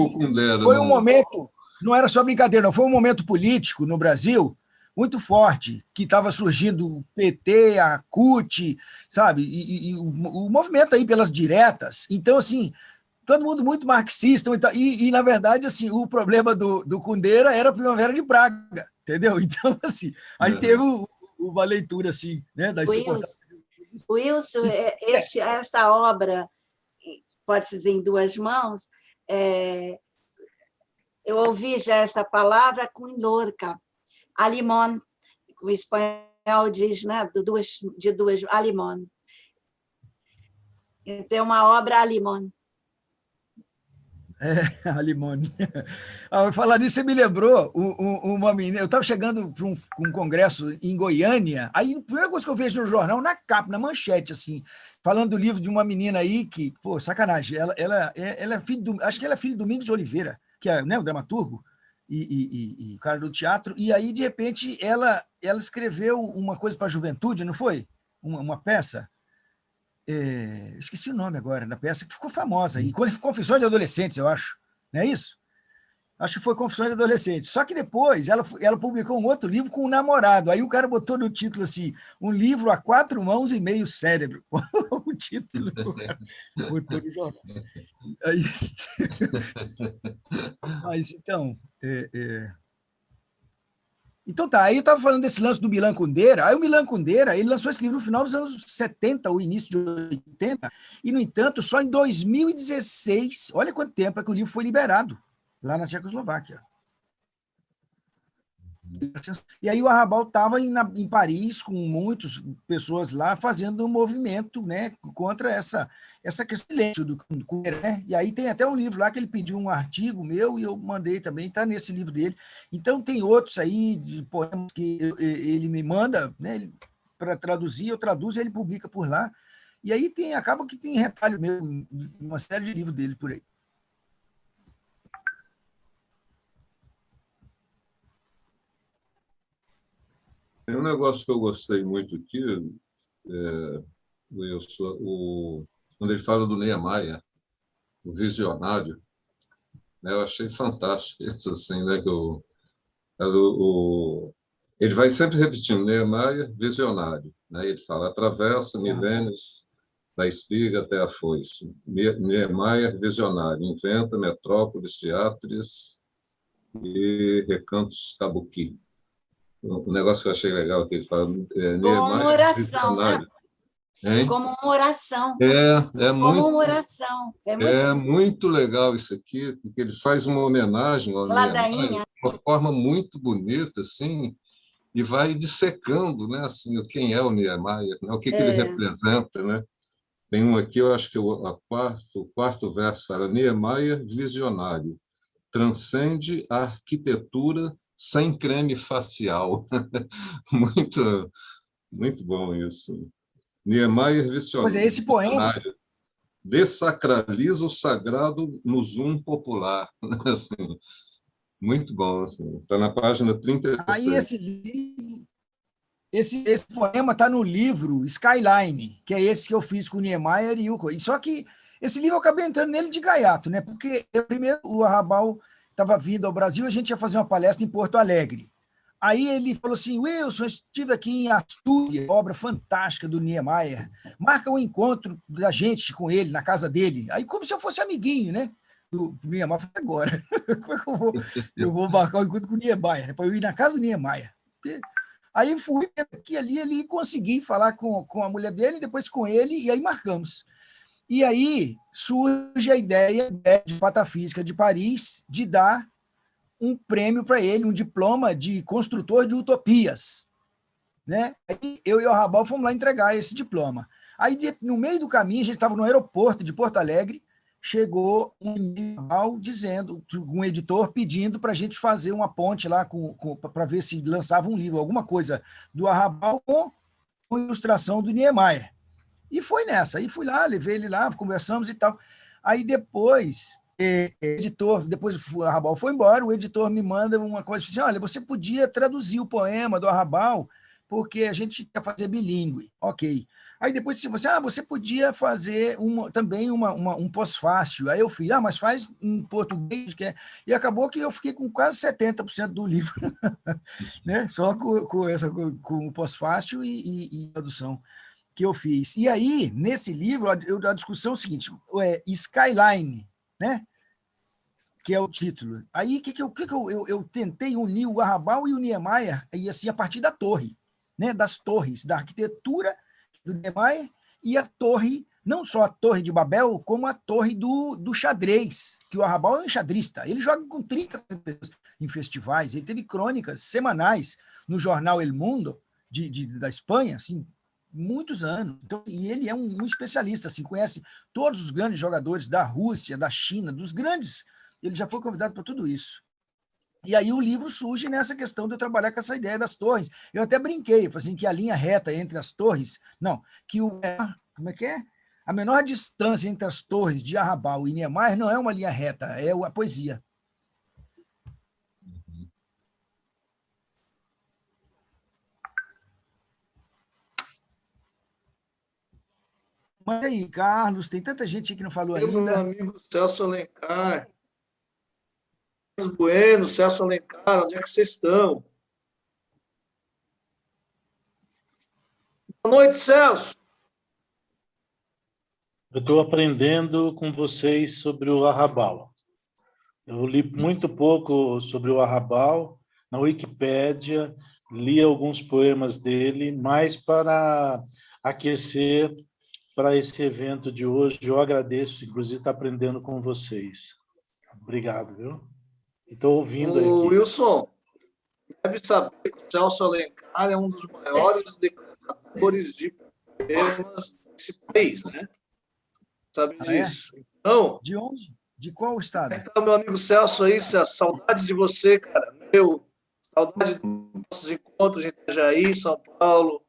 foi um momento, não era só brincadeira, não, foi um momento político no Brasil muito forte, que estava surgindo o PT, a CUT, sabe? E o movimento aí pelas diretas. Então, assim, todo mundo muito marxista, e na verdade, assim, o problema do Kundera era a Primavera de Praga, entendeu? Então, assim, aí teve uma leitura, assim, né, da insuportável. Wilson, esta obra, pode-se dizer em duas mãos, eu ouvi já essa palavra com Lorca, alimón, o espanhol diz, né, de duas, alimón. Então, uma obra alimón. A Limone. Falar nisso, você me lembrou uma menina. Eu estava chegando para um congresso em Goiânia, aí a primeira coisa que eu vejo no jornal, na capa, na manchete, assim, falando do livro de uma menina aí que, pô, sacanagem, ela é filha do, acho que ela é filha do Domingos de Oliveira, que é, né, o dramaturgo e o cara do teatro, e aí, de repente, ela escreveu uma coisa para a juventude, não foi? Uma peça. Esqueci o nome agora da peça, que ficou famosa. E Confissões de Adolescentes, eu acho. Não é isso? Acho que foi Confissões de Adolescentes. Só que depois ela publicou um outro livro com um namorado. Aí o cara botou no título assim, um livro a 4 mãos e meio cérebro. O título botou no jornal. Aí, mas então... Então tá, aí eu estava falando desse lance do Milan Kundera, aí o Milan Kundera, ele lançou esse livro no final dos anos 70, ou início de 80, e, no entanto, só em 2016, olha quanto tempo é que o livro foi liberado, lá na Tchecoslováquia. E aí o Arrabal estava em Paris, com muitas pessoas lá, fazendo um movimento, né, contra essa questão do Kundera, né? E aí tem até um livro lá que ele pediu um artigo meu e eu mandei também, está nesse livro dele. Então tem outros aí de poemas que ele me manda, né, para traduzir, eu traduzo e ele publica por lá. E aí acaba que tem retalho meu, uma série de livros dele por aí. Tem um negócio que eu gostei muito aqui, quando ele fala do Niemeyer, o visionário, né, eu achei fantástico isso, assim, né, ele vai sempre repetindo, Niemeyer, visionário, né, ele fala, atravessa milênios da espiga até a foice. Niemeyer, visionário, inventa metrópoles, teatros e recantos kabuki. O negócio que eu achei legal que ele fala, Como uma oração, né? Hein? Como uma oração. Como uma oração. Muito legal isso aqui, porque ele faz uma homenagem ao Niemeyer de uma forma muito bonita, assim, e vai dissecando, né, assim, quem é o Niemeyer, né, o que ele representa, né? Tem um aqui, eu acho que o quarto verso fala, Niemeyer visionário, transcende a arquitetura sem creme facial. Muito, muito bom isso. Niemeyer visionário. Pois é, esse poema... Desacraliza o sagrado no Zoom popular. Assim, muito bom. Está na página 36. Aí esse poema está no livro Skyline, que é esse que eu fiz com o Niemeyer e o... Só que esse livro eu acabei entrando nele de gaiato, né? Porque primeiro o Arrabal estava vindo ao Brasil, a gente ia fazer uma palestra em Porto Alegre. Aí ele falou assim, Wilson, eu estive aqui em Astúrias, obra fantástica do Niemeyer, marca um encontro da gente com ele, na casa dele. Aí como se eu fosse amiguinho, né? Do Niemeyer, agora. Como é que eu vou marcar um encontro com o Niemeyer? Né? Para eu ir na casa do Niemeyer. Aí fui aqui ali e consegui falar com a mulher dele, depois com ele, e aí marcamos. E aí surge a ideia de Patafísica de Paris de dar um prêmio para ele, um diploma de construtor de utopias. Né? Aí eu e o Arrabal fomos lá entregar esse diploma. Aí, no meio do caminho, a gente estava no aeroporto de Porto Alegre, chegou um e-mail dizendo, um editor pedindo para a gente fazer uma ponte lá para ver se lançava um livro, alguma coisa do Arrabal com ilustração do Niemeyer. E foi nessa. Aí fui lá, levei ele lá, conversamos e tal. Aí depois... editor, depois o Arrabal foi embora, o editor me manda uma coisa assim, olha, você podia traduzir o poema do Arrabal, porque a gente quer fazer bilíngue. Ok. Aí depois você podia fazer também um pós-fácil. Aí eu fiz, mas faz em português. E acabou que eu fiquei com quase 70% do livro, né? Só com o pós-fácil e tradução que eu fiz. E aí, nesse livro, a discussão é o seguinte, Skyline, né? Que é o título. Aí, eu tentei unir o Arrabal e o Niemeyer, e assim, a partir da torre, né? Das torres, da arquitetura do Niemeyer e a torre, não só a torre de Babel, como a torre do xadrez, que o Arrabal é um enxadrista. Ele joga com 30 pessoas em festivais, ele teve crônicas semanais no jornal El Mundo, da Espanha, assim, muitos anos. Então, e ele é um especialista, assim, conhece todos os grandes jogadores da Rússia, da China, dos grandes. Ele já foi convidado para tudo isso. E aí o livro surge nessa questão de eu trabalhar com essa ideia das torres. Eu até brinquei, falei assim, que a linha reta entre as torres, não, que como é que é? A menor distância entre as torres de Arrabal e Niemeyer não é uma linha reta, é a poesia. Mas aí, Carlos, tem tanta gente que não falou Meu ainda. amigo Celso Alencar. Carlos Bueno, Celso Alencar, onde é que vocês estão? Boa noite, Celso. Eu estou aprendendo com vocês sobre o Arrabal. Eu li muito pouco sobre o Arrabal na Wikipédia, li alguns poemas dele, mais para aquecer para esse evento de hoje. Eu agradeço, inclusive, estar aprendendo com vocês. Obrigado, viu? Estou ouvindo O aqui. Wilson, deve saber que o Celso Alencar é um dos maiores declamadores de poemas desse país, né? Sabe disso? Então, de onde? De qual estado? Então, meu amigo Celso aí, Celso, saudade de você, cara. Saudade dos nossos encontros em Itajaí, São Paulo.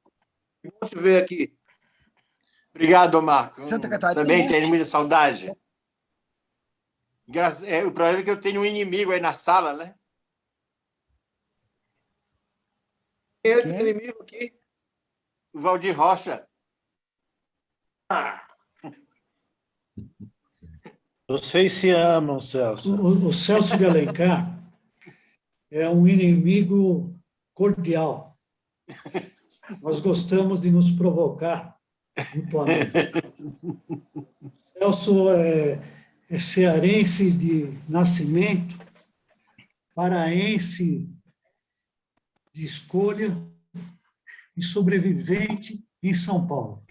Que bom te ver aqui. Obrigado, Marco. Santa Catarina. Também tenho muita saudade. O problema é que eu tenho um inimigo aí na sala, né? Quem é o inimigo aqui? O Valdir Rocha. Vocês se amam, Celso. O Celso de Alencar é um inimigo cordial. Nós gostamos de nos provocar mutuamente. Celso é cearense de nascimento, paraense de escolha e sobrevivente em São Paulo.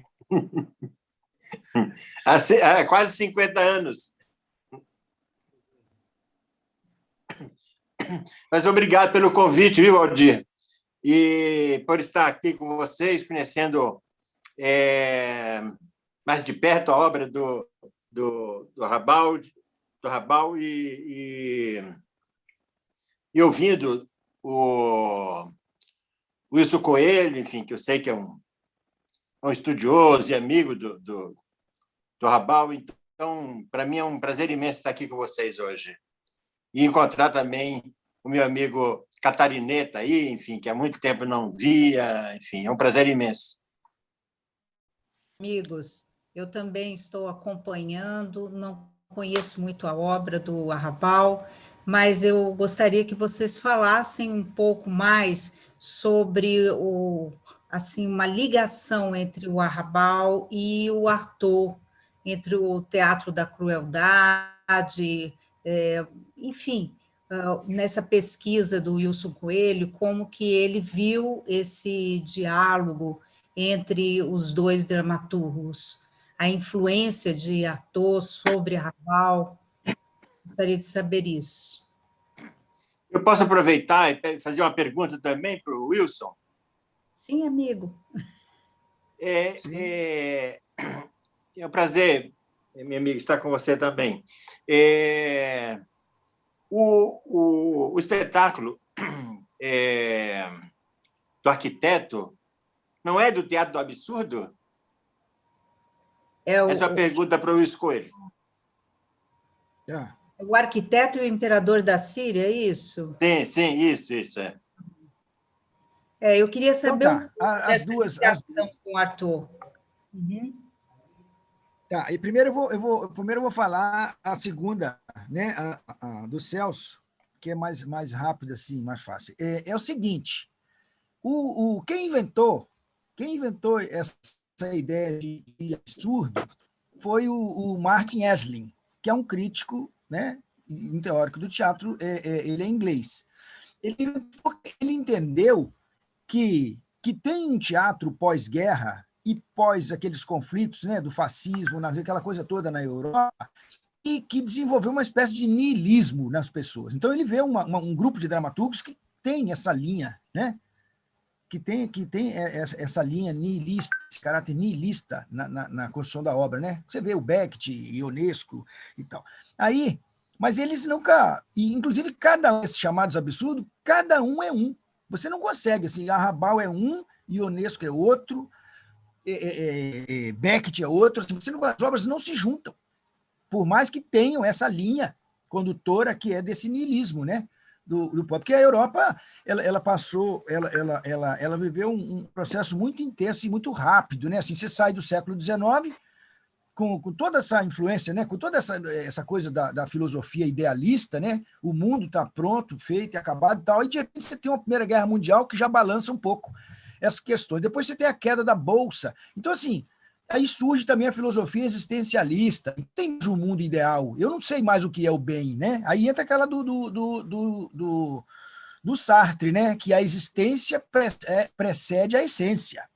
Há quase 50 anos. Mas obrigado pelo convite, viu, Valdir? E por estar aqui com vocês, conhecendo mais de perto a obra do Arrabal e ouvindo o Wilson Coelho, enfim, que eu sei que é um estudioso e amigo do Arrabal. Então, para mim é um prazer imenso estar aqui com vocês hoje. E encontrar também o meu amigo Catarineta aí, enfim, que há muito tempo não via, enfim, é um prazer imenso. Amigos, eu também estou acompanhando, não conheço muito a obra do Arrabal, mas eu gostaria que vocês falassem um pouco mais sobre assim, uma ligação entre o Arrabal e o Artaud, entre o teatro da crueldade, enfim, nessa pesquisa do Wilson Coelho, como que ele viu esse diálogo entre os dois dramaturgos, a influência de Artaud sobre Arrabal. Gostaria de saber isso. Eu posso aproveitar e fazer uma pergunta também para o Wilson? Sim, amigo. É um prazer, minha amiga, estar com você também. O espetáculo do Arquiteto não é do Teatro do Absurdo? Essa é uma pergunta para o Wilson Coelho. O Arquiteto e o Imperador da Síria, é isso? Sim, isso. Eu queria saber as duas com o Artaud. Uhum. Tá, e primeiro eu vou falar a segunda, né, a do Celso, que é mais rápida, assim, mais fácil. É o seguinte, quem inventou essa ideia de absurdo foi o Martin Esslin, que é um crítico, né, um teórico do teatro, ele é inglês. Ele entendeu que tem um teatro pós-guerra e pós aqueles conflitos, né, do fascismo, aquela coisa toda na Europa, e que desenvolveu uma espécie de niilismo nas pessoas. Então, ele vê um grupo de dramaturgos que tem essa linha, né, essa linha nihilista, esse caráter nihilista na construção da obra, né? Você vê o Beckett, Ionesco e tal. Aí, mas eles nunca... E, inclusive, cada um desses chamados absurdos, cada um é um. Você não consegue, assim, Arrabal é um, Ionesco é outro, Beckett é outro. Assim, as obras não se juntam, por mais que tenham essa linha condutora que é desse niilismo, né? Porque a Europa ela viveu um processo muito intenso e muito rápido, né? Assim, você sai do século XIX com toda essa influência, né? Com toda essa coisa da filosofia idealista, né? O mundo está pronto, feito e acabado e tal, e de repente você tem uma Primeira Guerra Mundial que já balança um pouco essas questões. Depois você tem a queda da Bolsa. Então, assim, aí surge também a filosofia existencialista. Tem um mundo ideal. Eu não sei mais o que é o bem, né? Aí entra aquela do Sartre, né? Que a existência precede a essência.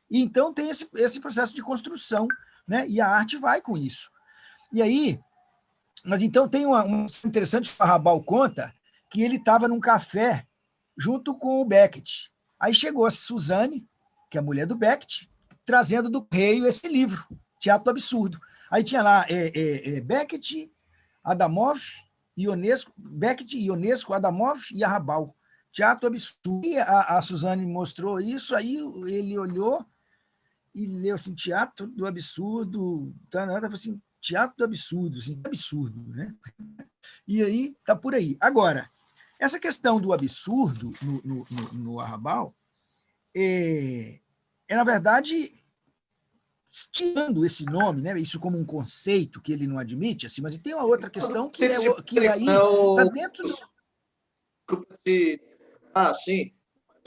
E então tem esse processo de construção, né? E a arte vai com isso. E aí, mas então tem uma interessante que o Arrabal conta, que ele estava num café junto com o Beckett. Aí chegou a Suzanne, que é a mulher do Beckett, trazendo do Correio esse livro, Teatro do Absurdo. Aí tinha lá Beckett, Adamov, Ionesco, Beckett, Ionesco, Adamov e Arrabal. Teatro do Absurdo. E a Suzane mostrou isso, aí ele olhou e leu assim, Teatro do Absurdo, falou assim, Teatro do Absurdo, assim, absurdo, né? E aí, tá por aí. Agora, essa questão do absurdo no Arrabal na verdade, tirando esse nome, né, isso como um conceito que ele não admite, assim, mas tem uma outra questão que aí está dentro do... Sim.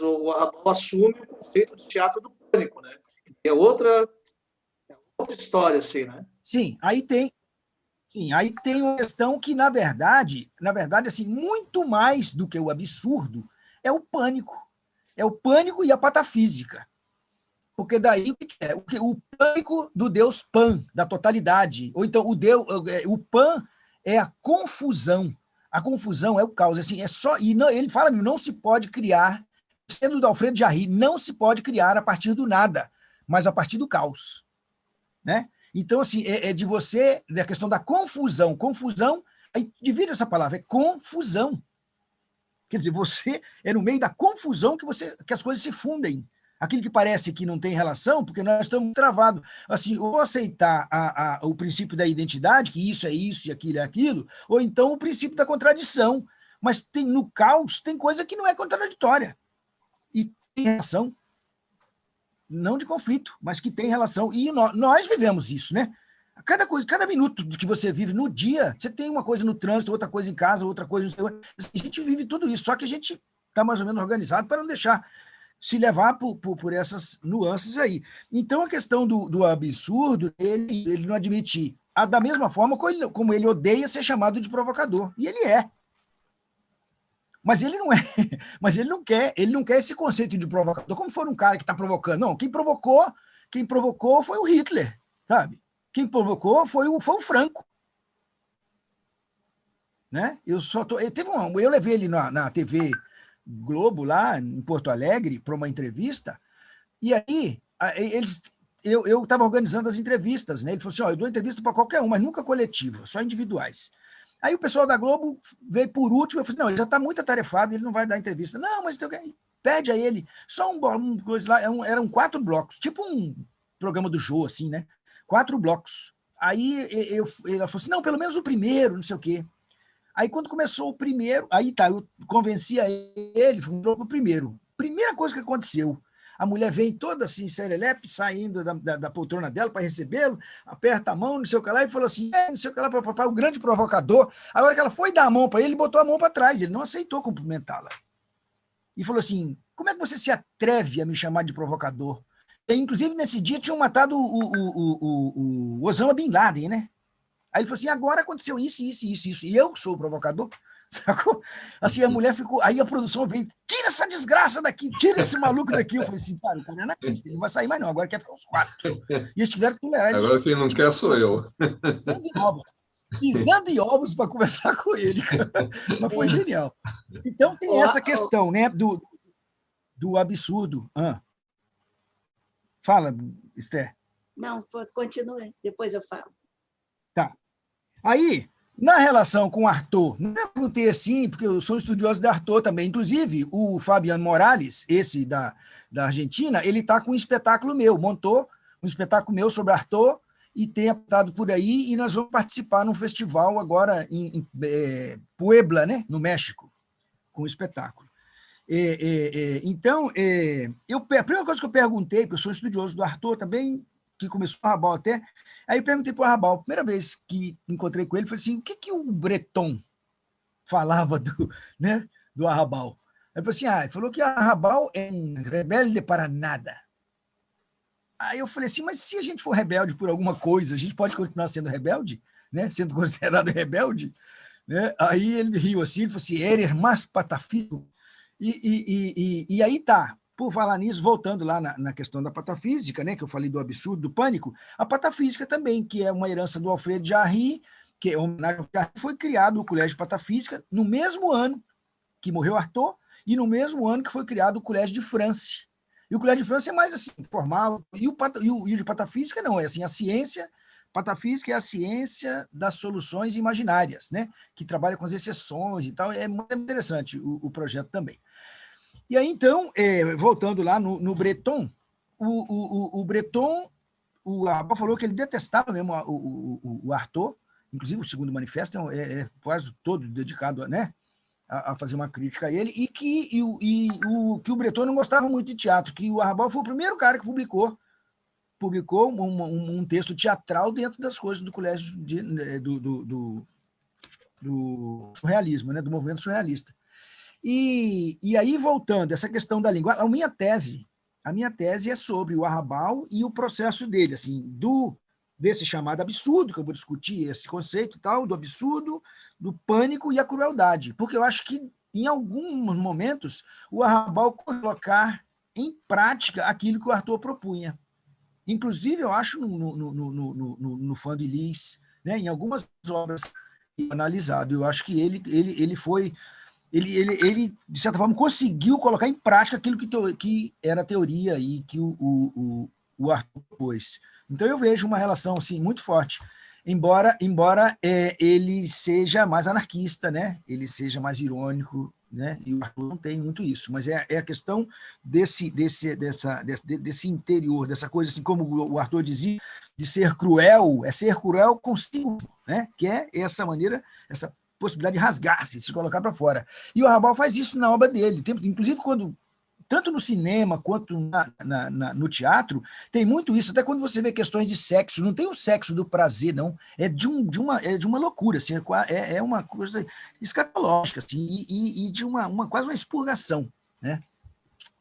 O Arrabal assume o conceito de teatro do pânico, né? É outra história, assim, né? Sim, aí tem uma questão que, na verdade, assim, muito mais do que o absurdo, é o pânico. É o pânico e a patafísica. Porque daí o pânico do Deus Pan, da totalidade. Ou então o Pan é a confusão. A confusão é o caos. Assim, ele fala, não se pode criar, sendo do Alfredo Jarry, não se pode criar a partir do nada, mas a partir do caos. Né? Então, assim, de você, da questão da confusão. Confusão, aí divide essa palavra, é confusão. Quer dizer, você é no meio da confusão que as coisas se fundem. Aquilo que parece que não tem relação, porque nós estamos travados. Assim, ou aceitar o princípio da identidade, que isso é isso e aquilo é aquilo, ou então o princípio da contradição. Mas no caos tem coisa que não é contraditória. E tem relação, não de conflito, mas que tem relação. E nós vivemos isso, né? Cada minuto que você vive no dia, você tem uma coisa no trânsito, outra coisa em casa, outra coisa no seu... A gente vive tudo isso, só que a gente está mais ou menos organizado para não deixar se levar por essas nuances aí. Então, a questão do absurdo, ele não admite, da mesma forma como ele odeia ser chamado de provocador. E ele é. Mas ele não é. Mas ele não quer esse conceito de provocador, como for um cara que está provocando. Não, quem provocou foi o Hitler, sabe? Quem provocou foi o Franco. Né? Eu levei ele na TV Globo, lá em Porto Alegre, para uma entrevista, e aí eu estava organizando as entrevistas, né? Ele falou assim, eu dou entrevista para qualquer um, mas nunca coletiva, só individuais. Aí o pessoal da Globo veio por último, eu falei, não, ele já está muito atarefado, ele não vai dar entrevista. Não, mas pede a ele, só um coisa lá, eram 4 blocos, tipo um programa do Jô, assim, né? 4 blocos. Aí ela falou assim, não, pelo menos o primeiro, não sei o quê. Aí, quando começou o primeiro, eu convenci ele, falou para o primeiro. Primeira coisa que aconteceu, a mulher vem toda assim, serelepe, saindo da poltrona dela para recebê-lo, aperta a mão, não sei o que lá, e falou assim, não sei o que lá, papai, o grande provocador. Agora que ela foi dar a mão para ele botou a mão para trás, ele não aceitou cumprimentá-la. E falou assim, como é que você se atreve a me chamar de provocador? E, inclusive, nesse dia, tinham matado o Osama Bin Laden, né? Aí ele falou assim, agora aconteceu isso, e eu sou o provocador, sacou? Assim, a mulher ficou, aí a produção veio, tira essa desgraça daqui, tira esse maluco daqui. Eu falei assim, cara, o cara é anarquista, ele não vai sair mais não, agora quer ficar os 4. E eles tiveram que tolerar. Agora quem não quer sou eu. Pisando em ovos para conversar com ele, cara. Mas foi genial. Então tem essa questão, né, do absurdo. Fala, Esther. Não, continue, depois eu falo. Tá. Aí, na relação com Artaud, não perguntei assim, porque eu sou estudioso de Artaud também. Inclusive, o Fabiano Morales, esse da Argentina, ele está com um espetáculo meu, montou um espetáculo meu sobre Artaud e tem apresentado por aí, e nós vamos participar num festival agora em Puebla, né, no México, com o espetáculo. Então, a primeira coisa que eu perguntei, porque eu sou estudioso do Artaud também, que começou o Arrabal até, aí eu perguntei para o Arrabal, a primeira vez que encontrei com ele, falei assim, o que o Breton falava do Arrabal? Aí ele falou assim, ele falou que Arrabal é um rebelde para nada. Aí eu falei assim, mas se a gente for rebelde por alguma coisa, a gente pode continuar sendo rebelde, né? Sendo considerado rebelde? Né? Aí ele riu assim, ele falou assim, eres mais patafísico. E aí tá, por falar nisso, voltando lá na questão da patafísica, né, que eu falei do absurdo, do pânico, a patafísica também, que é uma herança do Alfredo Jarry, que é homenagem ao Jarry, foi criado o Colégio de Patafísica no mesmo ano que morreu Artaud e no mesmo ano que foi criado o Colégio de France. E o Colégio de France é mais assim, formal, e o de patafísica não, é assim, a ciência, patafísica é a ciência das soluções imaginárias, né, que trabalha com as exceções e tal, é muito interessante o projeto também. E aí, então, voltando lá no Breton, o Breton, o Arrabal falou que ele detestava mesmo o Artaud, inclusive o segundo manifesto é quase todo dedicado, né, a fazer uma crítica a ele, e que o Breton não gostava muito de teatro, que o Arrabal foi o primeiro cara que publicou um texto teatral dentro das coisas do colégio do surrealismo, né, do movimento surrealista. E aí, voltando, essa questão da língua, a minha tese é sobre o Arrabal e o processo dele, assim, desse chamado absurdo, que eu vou discutir esse conceito tal, do absurdo, do pânico e a crueldade, porque eu acho que, em alguns momentos, o Arrabal colocar em prática aquilo que o Artaud propunha. Inclusive, eu acho no Fã de Lis, né, em algumas obras analisado, eu acho que ele foi... Ele, de certa forma, conseguiu colocar em prática aquilo que era teoria e que o Artaud propôs. Então, eu vejo uma relação assim, muito forte, embora ele seja mais anarquista, né? Ele seja mais irônico, né? E o Artaud não tem muito isso, mas é a questão desse interior, dessa coisa, assim como o Artaud dizia, de ser cruel, é ser cruel consigo, né? Que é essa maneira, essa possibilidade de rasgar-se, se colocar para fora. E o Arrabal faz isso na obra dele, inclusive tanto no cinema quanto no teatro, tem muito isso, até quando você vê questões de sexo, não tem o sexo do prazer, não, é de uma loucura, assim, é uma coisa escatológica, assim, e de quase uma expurgação, né?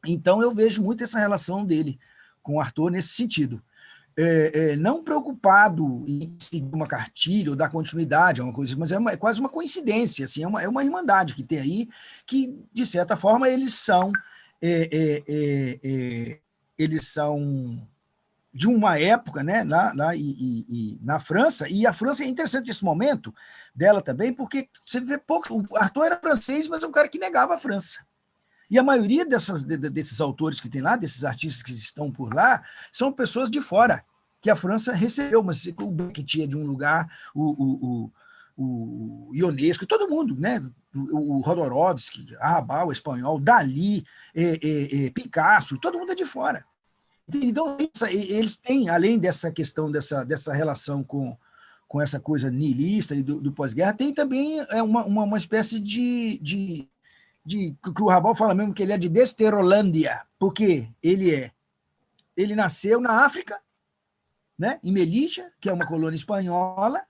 Então eu vejo muito essa relação dele com o Artaud nesse sentido. Não preocupado em seguir uma cartilha ou dar continuidade a uma coisa, mas é quase uma coincidência, assim, é uma irmandade que tem aí, que, de certa forma, eles são de uma época, né, na França, e a França é interessante esse momento dela também, porque você vê pouco, o Artaud era francês, mas é um cara que negava a França. E a maioria desses autores que tem lá, desses artistas que estão por lá, são pessoas de fora, que a França recebeu, mas o Beckett é de um lugar, o Ionesco, todo mundo, né? O Rodorovsky, Arrabal, espanhol, Dalí, Picasso, todo mundo é de fora. Então, eles têm, além dessa questão dessa relação com essa coisa niilista e do pós-guerra, tem também uma espécie que o Arrabal fala mesmo que ele é de Desterolândia, porque ele nasceu na África, né, em Melilla, que é uma colônia espanhola,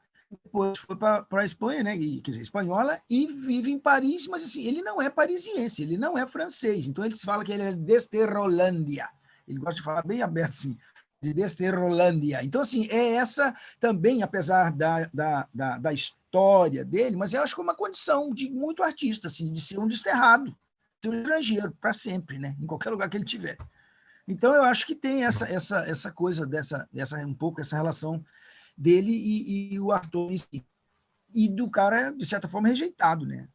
depois foi para a Espanha, né, quer dizer, espanhola, e vive em Paris, mas assim, ele não é parisiense, ele não é francês, então eles falam que ele é de Desterolândia, ele gosta de falar bem aberto assim, de Desterolândia. Então, assim, é essa também, apesar da história dele, mas eu acho que é uma condição de muito artista, assim, de ser um desterrado, ser um estrangeiro, para sempre, né? Em qualquer lugar que ele tiver. Então, eu acho que tem essa coisa, um pouco essa relação dele e o Artaud em si. E do cara, de certa forma, rejeitado, né?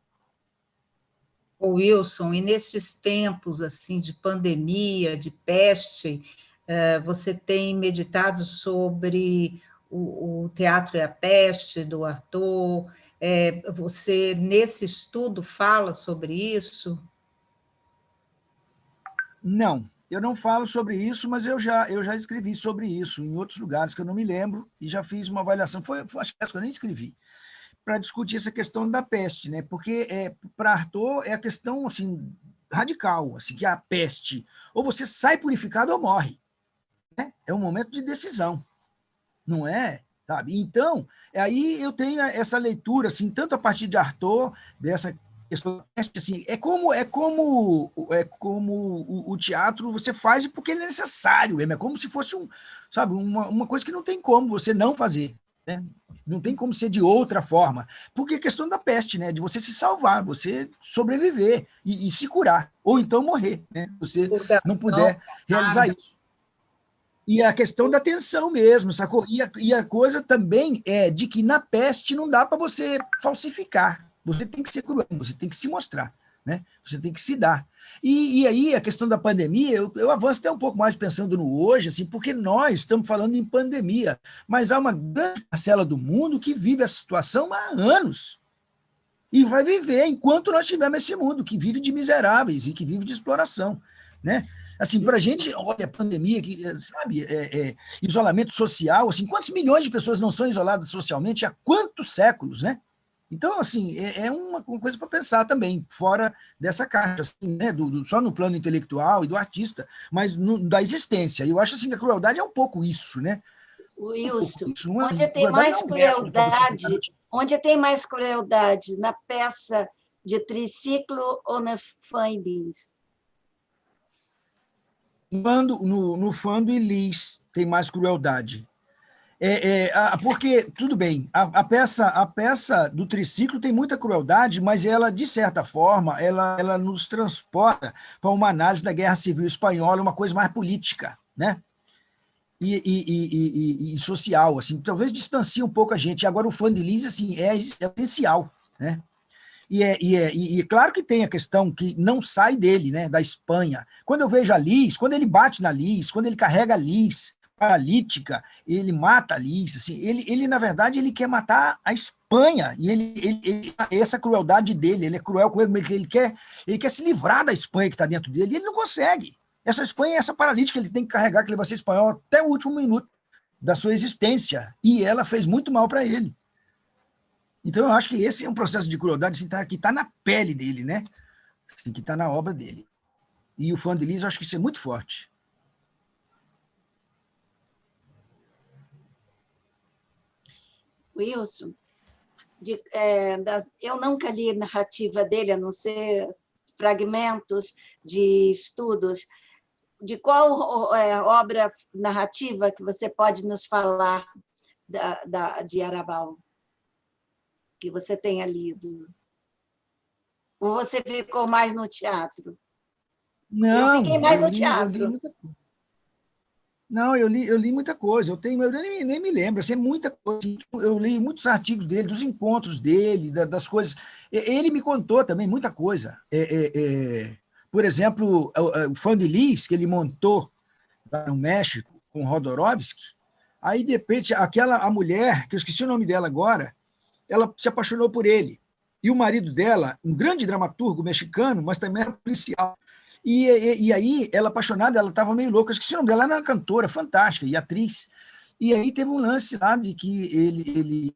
Ô, Wilson, e nesses tempos assim de pandemia, de peste, você tem meditado sobre o Teatro e a Peste, do Arthur? Você, nesse estudo, fala sobre isso? Não, eu não falo sobre isso, mas eu já escrevi sobre isso em outros lugares que eu não me lembro e já fiz uma avaliação. Acho que eu nem escrevi, para discutir essa questão da peste, né? Porque para Arthur é a questão assim radical, assim, que é a peste, ou você sai purificado ou morre, né? É um momento de decisão, não é? Sabe? Então, aí eu tenho essa leitura, assim, tanto a partir de Arthur, dessa questão da peste, assim, é como o teatro você faz porque ele é necessário, é como se fosse sabe, uma coisa que não tem como você não fazer, né? Não tem como ser de outra forma, porque é questão da peste, né? De você se salvar, você sobreviver e se curar, ou então morrer, né? Você não puder realizar isso. E a questão da tensão mesmo, sacou? E a coisa também é de que na peste não dá para você falsificar. Você tem que ser cruel, você tem que se mostrar, né? Você tem que se dar. E aí a questão da pandemia, eu avanço até um pouco mais pensando no hoje, assim, porque nós estamos falando em pandemia, mas há uma grande parcela do mundo que vive essa situação há anos. E vai viver enquanto nós tivermos esse mundo, que vive de miseráveis e que vive de exploração, né? Assim, para a gente, olha, a pandemia, sabe, isolamento social, assim, quantos milhões de pessoas não são isoladas socialmente há quantos séculos, né? Então, assim, é uma coisa para pensar também, fora dessa caixa, assim, né, só no plano intelectual e do artista, mas da existência. E eu acho assim, que a crueldade é um pouco isso, né? Wilson, Isso, onde tem crueldade mais não é um método para você aplicar crueldade, onde tem mais crueldade, na peça de triciclo ou na Fã-Bis? no Fando e Lis tem mais crueldade. Porque, tudo bem, a peça do triciclo tem muita crueldade, mas ela, de certa forma, ela nos transporta para uma análise da Guerra Civil Espanhola, uma coisa mais política, né? E social, assim, talvez distancie um pouco a gente. Agora, o Fando e Lis, assim, é essencial, né? E claro que tem a questão que não sai dele, né, da Espanha. Quando eu vejo a Lis, quando ele bate na Lis, quando ele carrega a Lis paralítica, ele mata a Lis, assim, ele na verdade, ele quer matar a Espanha, e essa crueldade dele, ele é cruel com ele quer se livrar da Espanha que está dentro dele, e ele não consegue. Essa Espanha é essa paralítica, ele tem que carregar, que ele vai ser espanhol até o último minuto da sua existência, e ela fez muito mal para ele. Então, eu acho que esse é um processo de crueldade assim, que está na pele dele, né? Assim, que está na obra dele. E o Fã de Lis, eu acho que isso é muito forte. Wilson, eu nunca li a narrativa dele, a não ser fragmentos de estudos. De qual obra narrativa que você pode nos falar de Arrabal, que você tenha lido? Ou você ficou mais no teatro? Não, eu fiquei mais no eu li teatro. muita coisa. Não, eu li muita coisa. Eu nem me lembro, assim, é muita coisa. Eu li muitos artigos dele, dos encontros dele, das coisas. Ele me contou também muita coisa. Por exemplo, o Fã de Lis, que ele montou lá no México com Rodorovsky. Aí, de repente, a mulher, que eu esqueci o nome dela agora, ela se apaixonou por ele. E o marido dela, um grande dramaturgo mexicano, mas também era policial. E aí, ela apaixonada, ela estava meio louca, eu esqueci o nome dela, ela era uma cantora fantástica e atriz. E aí teve um lance lá de que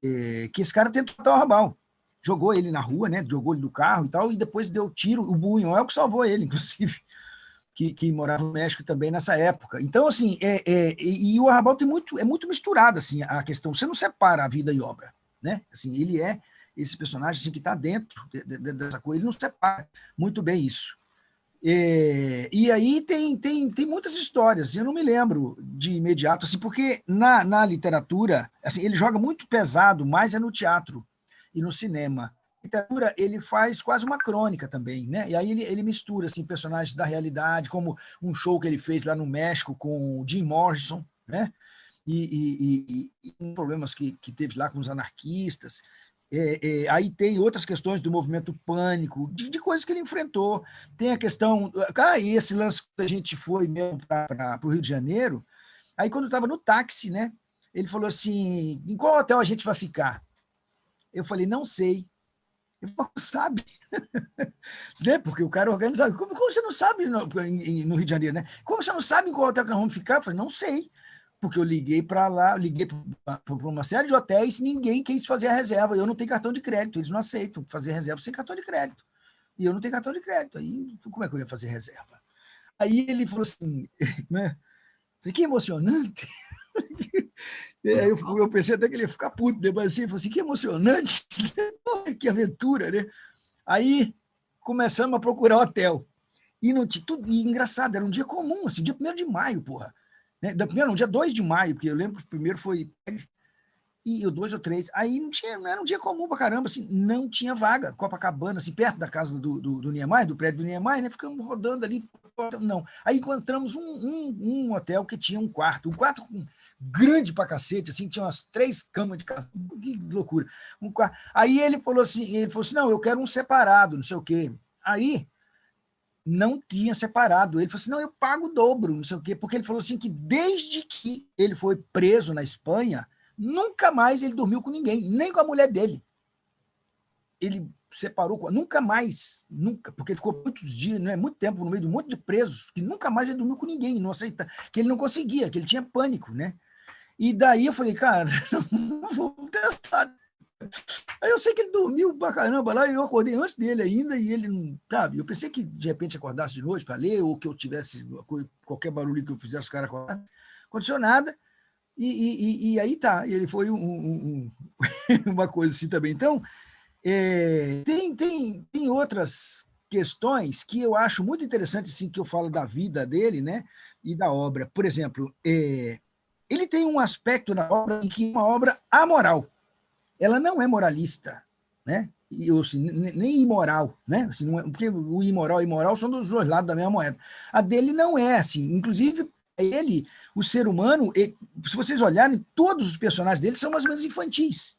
que esse cara tentou matar o Arrabal. Jogou ele na rua, né? Jogou ele do carro e tal, e depois deu tiro. O Buñuel que salvou ele, inclusive, que morava no México também nessa época. Então, assim, e o Arrabal é muito misturado, assim, a questão. Você não separa a vida e obra, né? Assim, ele é esse personagem assim, que está dentro dessa coisa, ele não separa muito bem isso. E aí tem muitas histórias, eu não me lembro de imediato, assim, porque na literatura, assim, ele joga muito pesado, mais é no teatro e no cinema. Na literatura, ele faz quase uma crônica também, né? E aí ele mistura assim, personagens da realidade, como um show que ele fez lá no México com o Jim Morrison, né? E problemas que teve lá com os anarquistas. Aí tem outras questões do movimento Pânico, de coisas que ele enfrentou. Tem a questão... e esse lance que a gente foi mesmo para o Rio de Janeiro, aí quando eu estava no táxi, né, ele falou assim, em qual hotel a gente vai ficar? Eu falei, não sei. Ele falou, sabe? Né? Porque o cara organizado. Como você não sabe no Rio de Janeiro, né? Como você não sabe em qual hotel que nós vamos ficar? Eu falei, não sei. Porque eu liguei para lá, liguei para uma série de hotéis, ninguém quis fazer a reserva. Eu não tenho cartão de crédito, eles não aceitam fazer reserva sem cartão de crédito. E eu não tenho cartão de crédito. Aí, como é que eu ia fazer reserva? Aí ele falou assim, né? Falei, que emocionante. Aí eu pensei até que ele ia ficar puto, depois assim, ele falou assim, que emocionante, que aventura, né? Aí começamos a procurar hotel. E não tinha tudo, e engraçado, era um dia comum, assim, dia 1º de maio, porra. Né? Não, dia 2 de maio, porque eu lembro que o primeiro foi e o 2 ou 3. Aí não era um dia comum pra caramba, assim, não tinha vaga. Copacabana, assim, perto da casa do Niemeyer, do prédio do Niemeyer, né? Ficamos rodando ali. Não. Aí encontramos um hotel que tinha um quarto grande pra cacete, assim, tinha umas 3 camas de casa. Que loucura. Um quarto. Aí ele falou assim, não, eu quero um separado, não sei o quê. Aí não tinha separado. Ele falou assim, não, eu pago o dobro, não sei o quê, porque ele falou assim que desde que ele foi preso na Espanha, nunca mais ele dormiu com ninguém, nem com a mulher dele. Ele separou, nunca mais, nunca, porque ele ficou muitos dias, né, muito tempo no meio de um monte de presos, que nunca mais ele dormiu com ninguém, não aceita, que ele não conseguia, que ele tinha pânico, né? E daí eu falei, cara, não vou testar. Aí eu sei que ele dormiu pra caramba lá, e eu acordei antes dele ainda, e ele não, sabe, eu pensei que de repente acordasse de noite para ler, ou que eu tivesse qualquer barulho que eu fizesse, o cara acordar, não aconteceu nada, e aí tá, ele foi uma coisa assim também. Então, tem outras questões que eu acho muito interessante, assim, que eu falo da vida dele, né, e da obra. Por exemplo, ele tem um aspecto na obra em que é uma obra amoral. Ela não é moralista, né? Assim, nem imoral, né? Assim, não é, porque o imoral e imoral são dos dois lados da mesma moeda. A dele não é assim. Inclusive, ele, o ser humano, se vocês olharem, todos os personagens dele são mais ou menos infantis.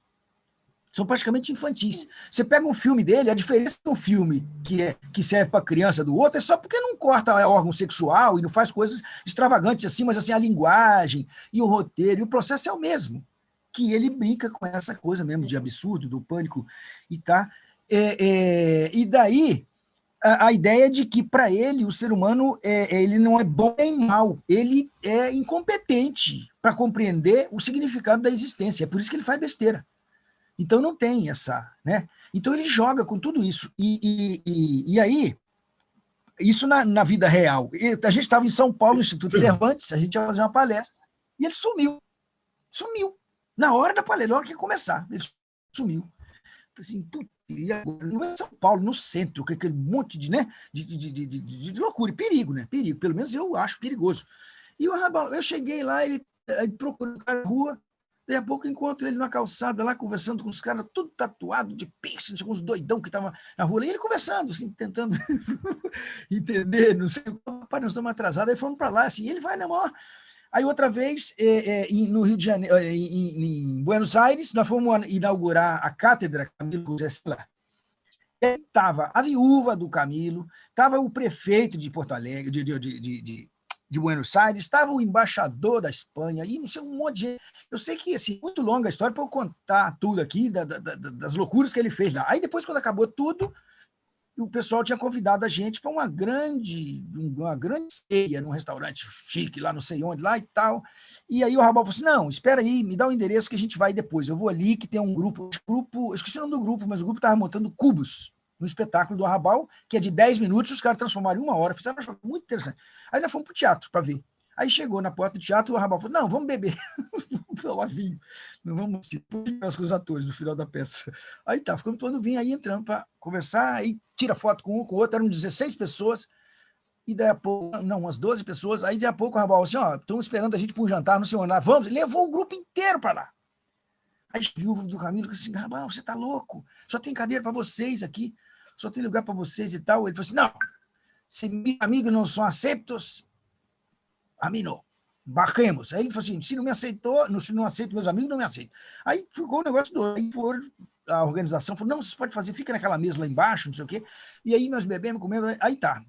São praticamente infantis. Você pega um filme dele, a diferença de um filme que serve para criança do outro é só porque não corta órgão sexual e não faz coisas extravagantes assim, mas assim, a linguagem e o roteiro e o processo é o mesmo. Que ele brinca com essa coisa mesmo de absurdo, do pânico, e tá. E daí, a ideia de que, para ele, o ser humano ele não é bom nem mal, ele é incompetente para compreender o significado da existência, é por isso que ele faz besteira. Então não tem essa, né? Então ele joga com tudo isso. E aí, isso na vida real. A gente estava em São Paulo, no Instituto Cervantes, a gente ia fazer uma palestra, e ele sumiu. Na hora da palestra, na hora que ia começar, ele sumiu. Assim, e agora? Não é São Paulo, no centro, com aquele monte de, né, de loucura, perigo, né? Perigo, pelo menos eu acho perigoso. E o Arrabal, eu cheguei lá, ele procurou o cara na rua, daí a pouco eu encontro ele na calçada lá, conversando com os caras, tudo tatuado de piercing, com uns doidão que estavam na rua, e ele conversando, assim, tentando entender, não sei, rapaz, nós estamos atrasados, aí fomos para lá, assim, ele vai na maior. Aí, outra vez, no Rio de Janeiro, em Buenos Aires, nós fomos inaugurar a Cátedra Camilo José Cela. Estava a viúva do Camilo, estava o prefeito de Porto Alegre, de Buenos Aires, estava o embaixador da Espanha, e não sei, um monte de gente. Eu sei que, assim, muito longa a história para eu contar tudo aqui, das loucuras que ele fez lá. Aí, depois, quando acabou tudo, o pessoal tinha convidado a gente para uma grande ceia num restaurante chique, lá não sei onde, lá e tal. E aí o Arrabal falou assim, não, espera aí, me dá o endereço que a gente vai depois. Eu vou ali, que tem um grupo, eu esqueci o nome do grupo, mas o grupo estava montando cubos no espetáculo do Arrabal, que é de 10 minutos, os caras transformaram em 1 hora, fizeram um jogo muito interessante. Aí nós fomos para o teatro para ver. Aí chegou na porta do teatro, o Arrabal falou, não, vamos beber. Vamos vinho. Não vamos com os atores no final da peça. Aí tá, ficamos tomando vinho, aí entramos para conversar, aí tira foto com um, com o outro, eram 16 pessoas, e daí a pouco, não, umas 12 pessoas, aí daí a pouco o Arrabal assim, ó, estão esperando a gente para um jantar, não sei onde lá, vamos, levou o grupo inteiro para lá. Aí a viúva do Camilo disse assim, Arrabal, você tá louco, só tem cadeira para vocês aqui, só tem lugar para vocês e tal. Ele falou assim, não, se meus amigos não são aceitos, a mim não. Barremos. Aí ele falou assim, se não me aceitou, se não aceito meus amigos, não me aceito. Aí ficou um negócio doido. Aí foram a organização falou, não, vocês podem fazer, fica naquela mesa lá embaixo, não sei o quê. E aí nós bebemos, comemos, aí tá.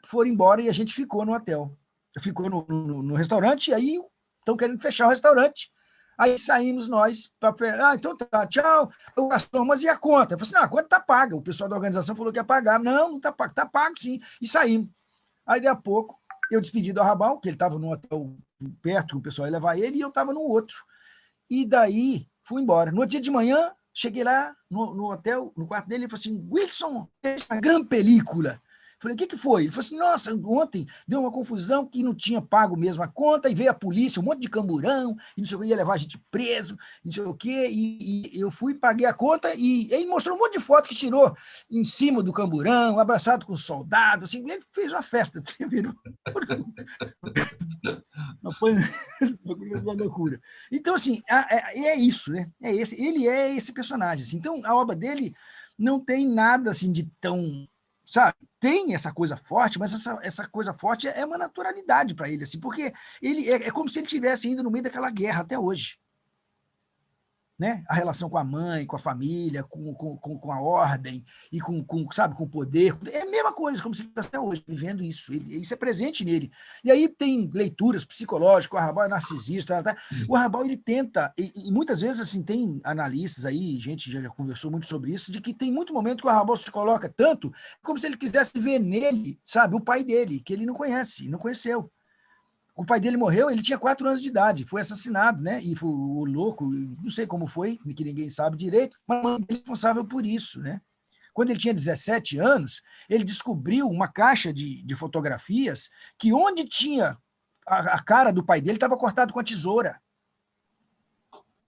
Foram embora e a gente ficou no hotel. Ficou no restaurante, e aí estão querendo fechar o restaurante. Aí saímos nós, então tá, tchau. O garçom, mas e a conta? Eu falei assim, não, a conta tá paga. O pessoal da organização falou que ia pagar. Não tá pago sim. E saímos. Aí, daí a pouco, eu despedi do Arrabal, que ele estava num hotel perto, que o pessoal ia levar ele, e eu estava no outro. E daí, fui embora. No outro dia de manhã, cheguei lá no hotel, no quarto dele, e falei assim, Wilson, essa grande película. Falei, o que foi? Ele falou assim, nossa, ontem deu uma confusão que não tinha pago mesmo a conta, e veio a polícia, um monte de camburão, e não sei o que, ia levar a gente preso, não sei o quê, e eu fui, paguei a conta, e ele mostrou um monte de foto que tirou em cima do camburão, abraçado com soldado, assim, ele fez uma festa, virou uma loucura. Então, assim, é isso, né? Ele é esse personagem. Assim. Então, a obra dele não tem nada assim de tão... Sabe? Tem essa coisa forte, mas essa coisa forte é uma naturalidade para ele, assim, porque ele é como se ele estivesse ainda no meio daquela guerra até hoje. Né? A relação com a mãe, com a família, com a ordem, e sabe, com o poder. É a mesma coisa, como se ele estivesse até hoje, vivendo isso. Isso é presente nele. E aí tem leituras psicológicas, o Arrabal é narcisista. Tá? O Arrabal, ele tenta, e muitas vezes assim, tem analistas aí, gente já conversou muito sobre isso, de que tem muito momento que o Arrabal se coloca tanto como se ele quisesse ver nele, sabe, o pai dele, que ele não conhece, não conheceu. O pai dele morreu, ele tinha 4 anos de idade, foi assassinado, né? E foi o louco, não sei como foi, que ninguém sabe direito, mas a mãe dele é responsável por isso, né? Quando ele tinha 17 anos, ele descobriu uma caixa de fotografias que onde tinha a cara do pai dele estava cortado com a tesoura.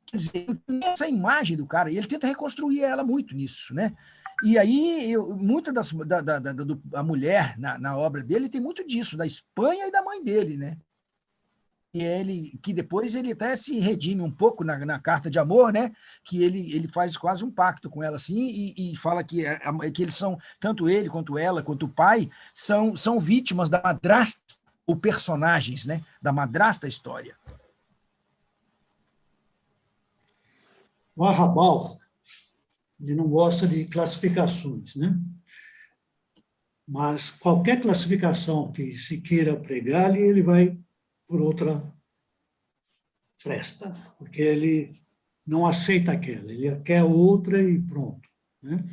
Quer dizer, essa imagem do cara, e ele tenta reconstruir ela muito nisso, né? E aí, muita da mulher na obra dele tem muito disso, da Espanha e da mãe dele, né? Que depois ele até se redime um pouco na carta de amor, né? Que ele faz quase um pacto com ela assim e fala que eles são, tanto ele quanto ela, quanto o pai, são vítimas da madrasta, ou personagens, né? Da madrasta história. O Arrabal, ele não gosta de classificações, né? Mas qualquer classificação que se queira pregar, ele vai por outra fresta, porque ele não aceita aquela, ele quer outra e pronto. Né?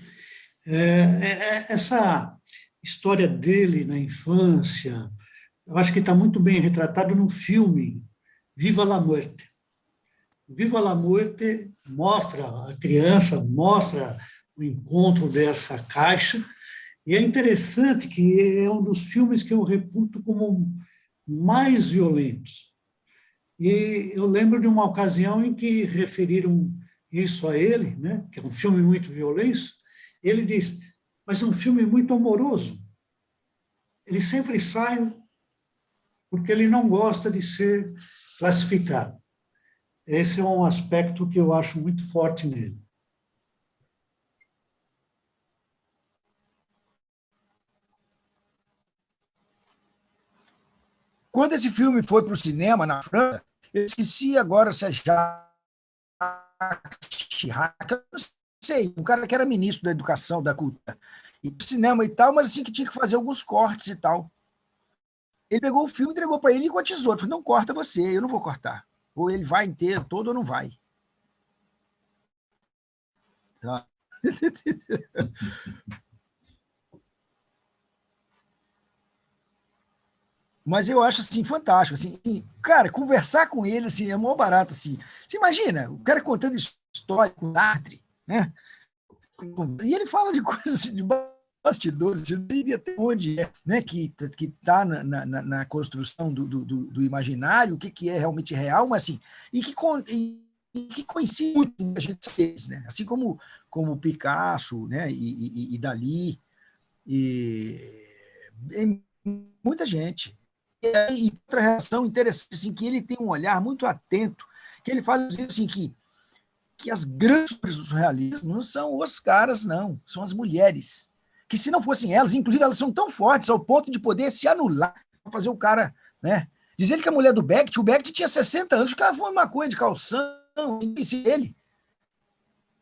Essa história dele na infância, eu acho que está muito bem retratado no filme Viva la Muerte. Viva la Muerte mostra a criança, mostra o encontro dessa caixa, e é interessante que é um dos filmes que eu reputo como mais violentos. E eu lembro de uma ocasião em que referiram isso a ele, né, que é um filme muito violento, ele diz, mas é um filme muito amoroso. Ele sempre sai porque ele não gosta de ser classificado. Esse é um aspecto que eu acho muito forte nele. Quando esse filme foi para o cinema na França, eu esqueci agora se é Jacques Chirac, eu não sei, um cara que era ministro da Educação, da Cultura, e do cinema e tal, mas assim que tinha que fazer alguns cortes e tal. Ele pegou o filme, entregou para ele com a tesoura. Falei, não corta você, eu não vou cortar. Ou ele vai inteiro, todo ou não vai. Mas eu acho assim fantástico, assim, e, cara, conversar com ele assim é mó barato assim. Você imagina, o cara contando história com Sartre, né? E ele fala de coisas assim, de bastidores, você não tem até onde é, né? Que está na construção do imaginário, o que é realmente real, mas assim, e que coincide muito com a gente fez, né? Assim como Picasso, né? E Dalí, e muita gente. E outra relação interessante, assim, que ele tem um olhar muito atento, que ele fala assim, que as grandes do surrealismo não são os caras, não, são as mulheres. Que se não fossem elas, inclusive elas são tão fortes ao ponto de poder se anular para fazer o cara, né? Diz ele que a mulher do Beckett, o Beckett tinha 60 anos, ficava fumando maconha de calção, e disse ele.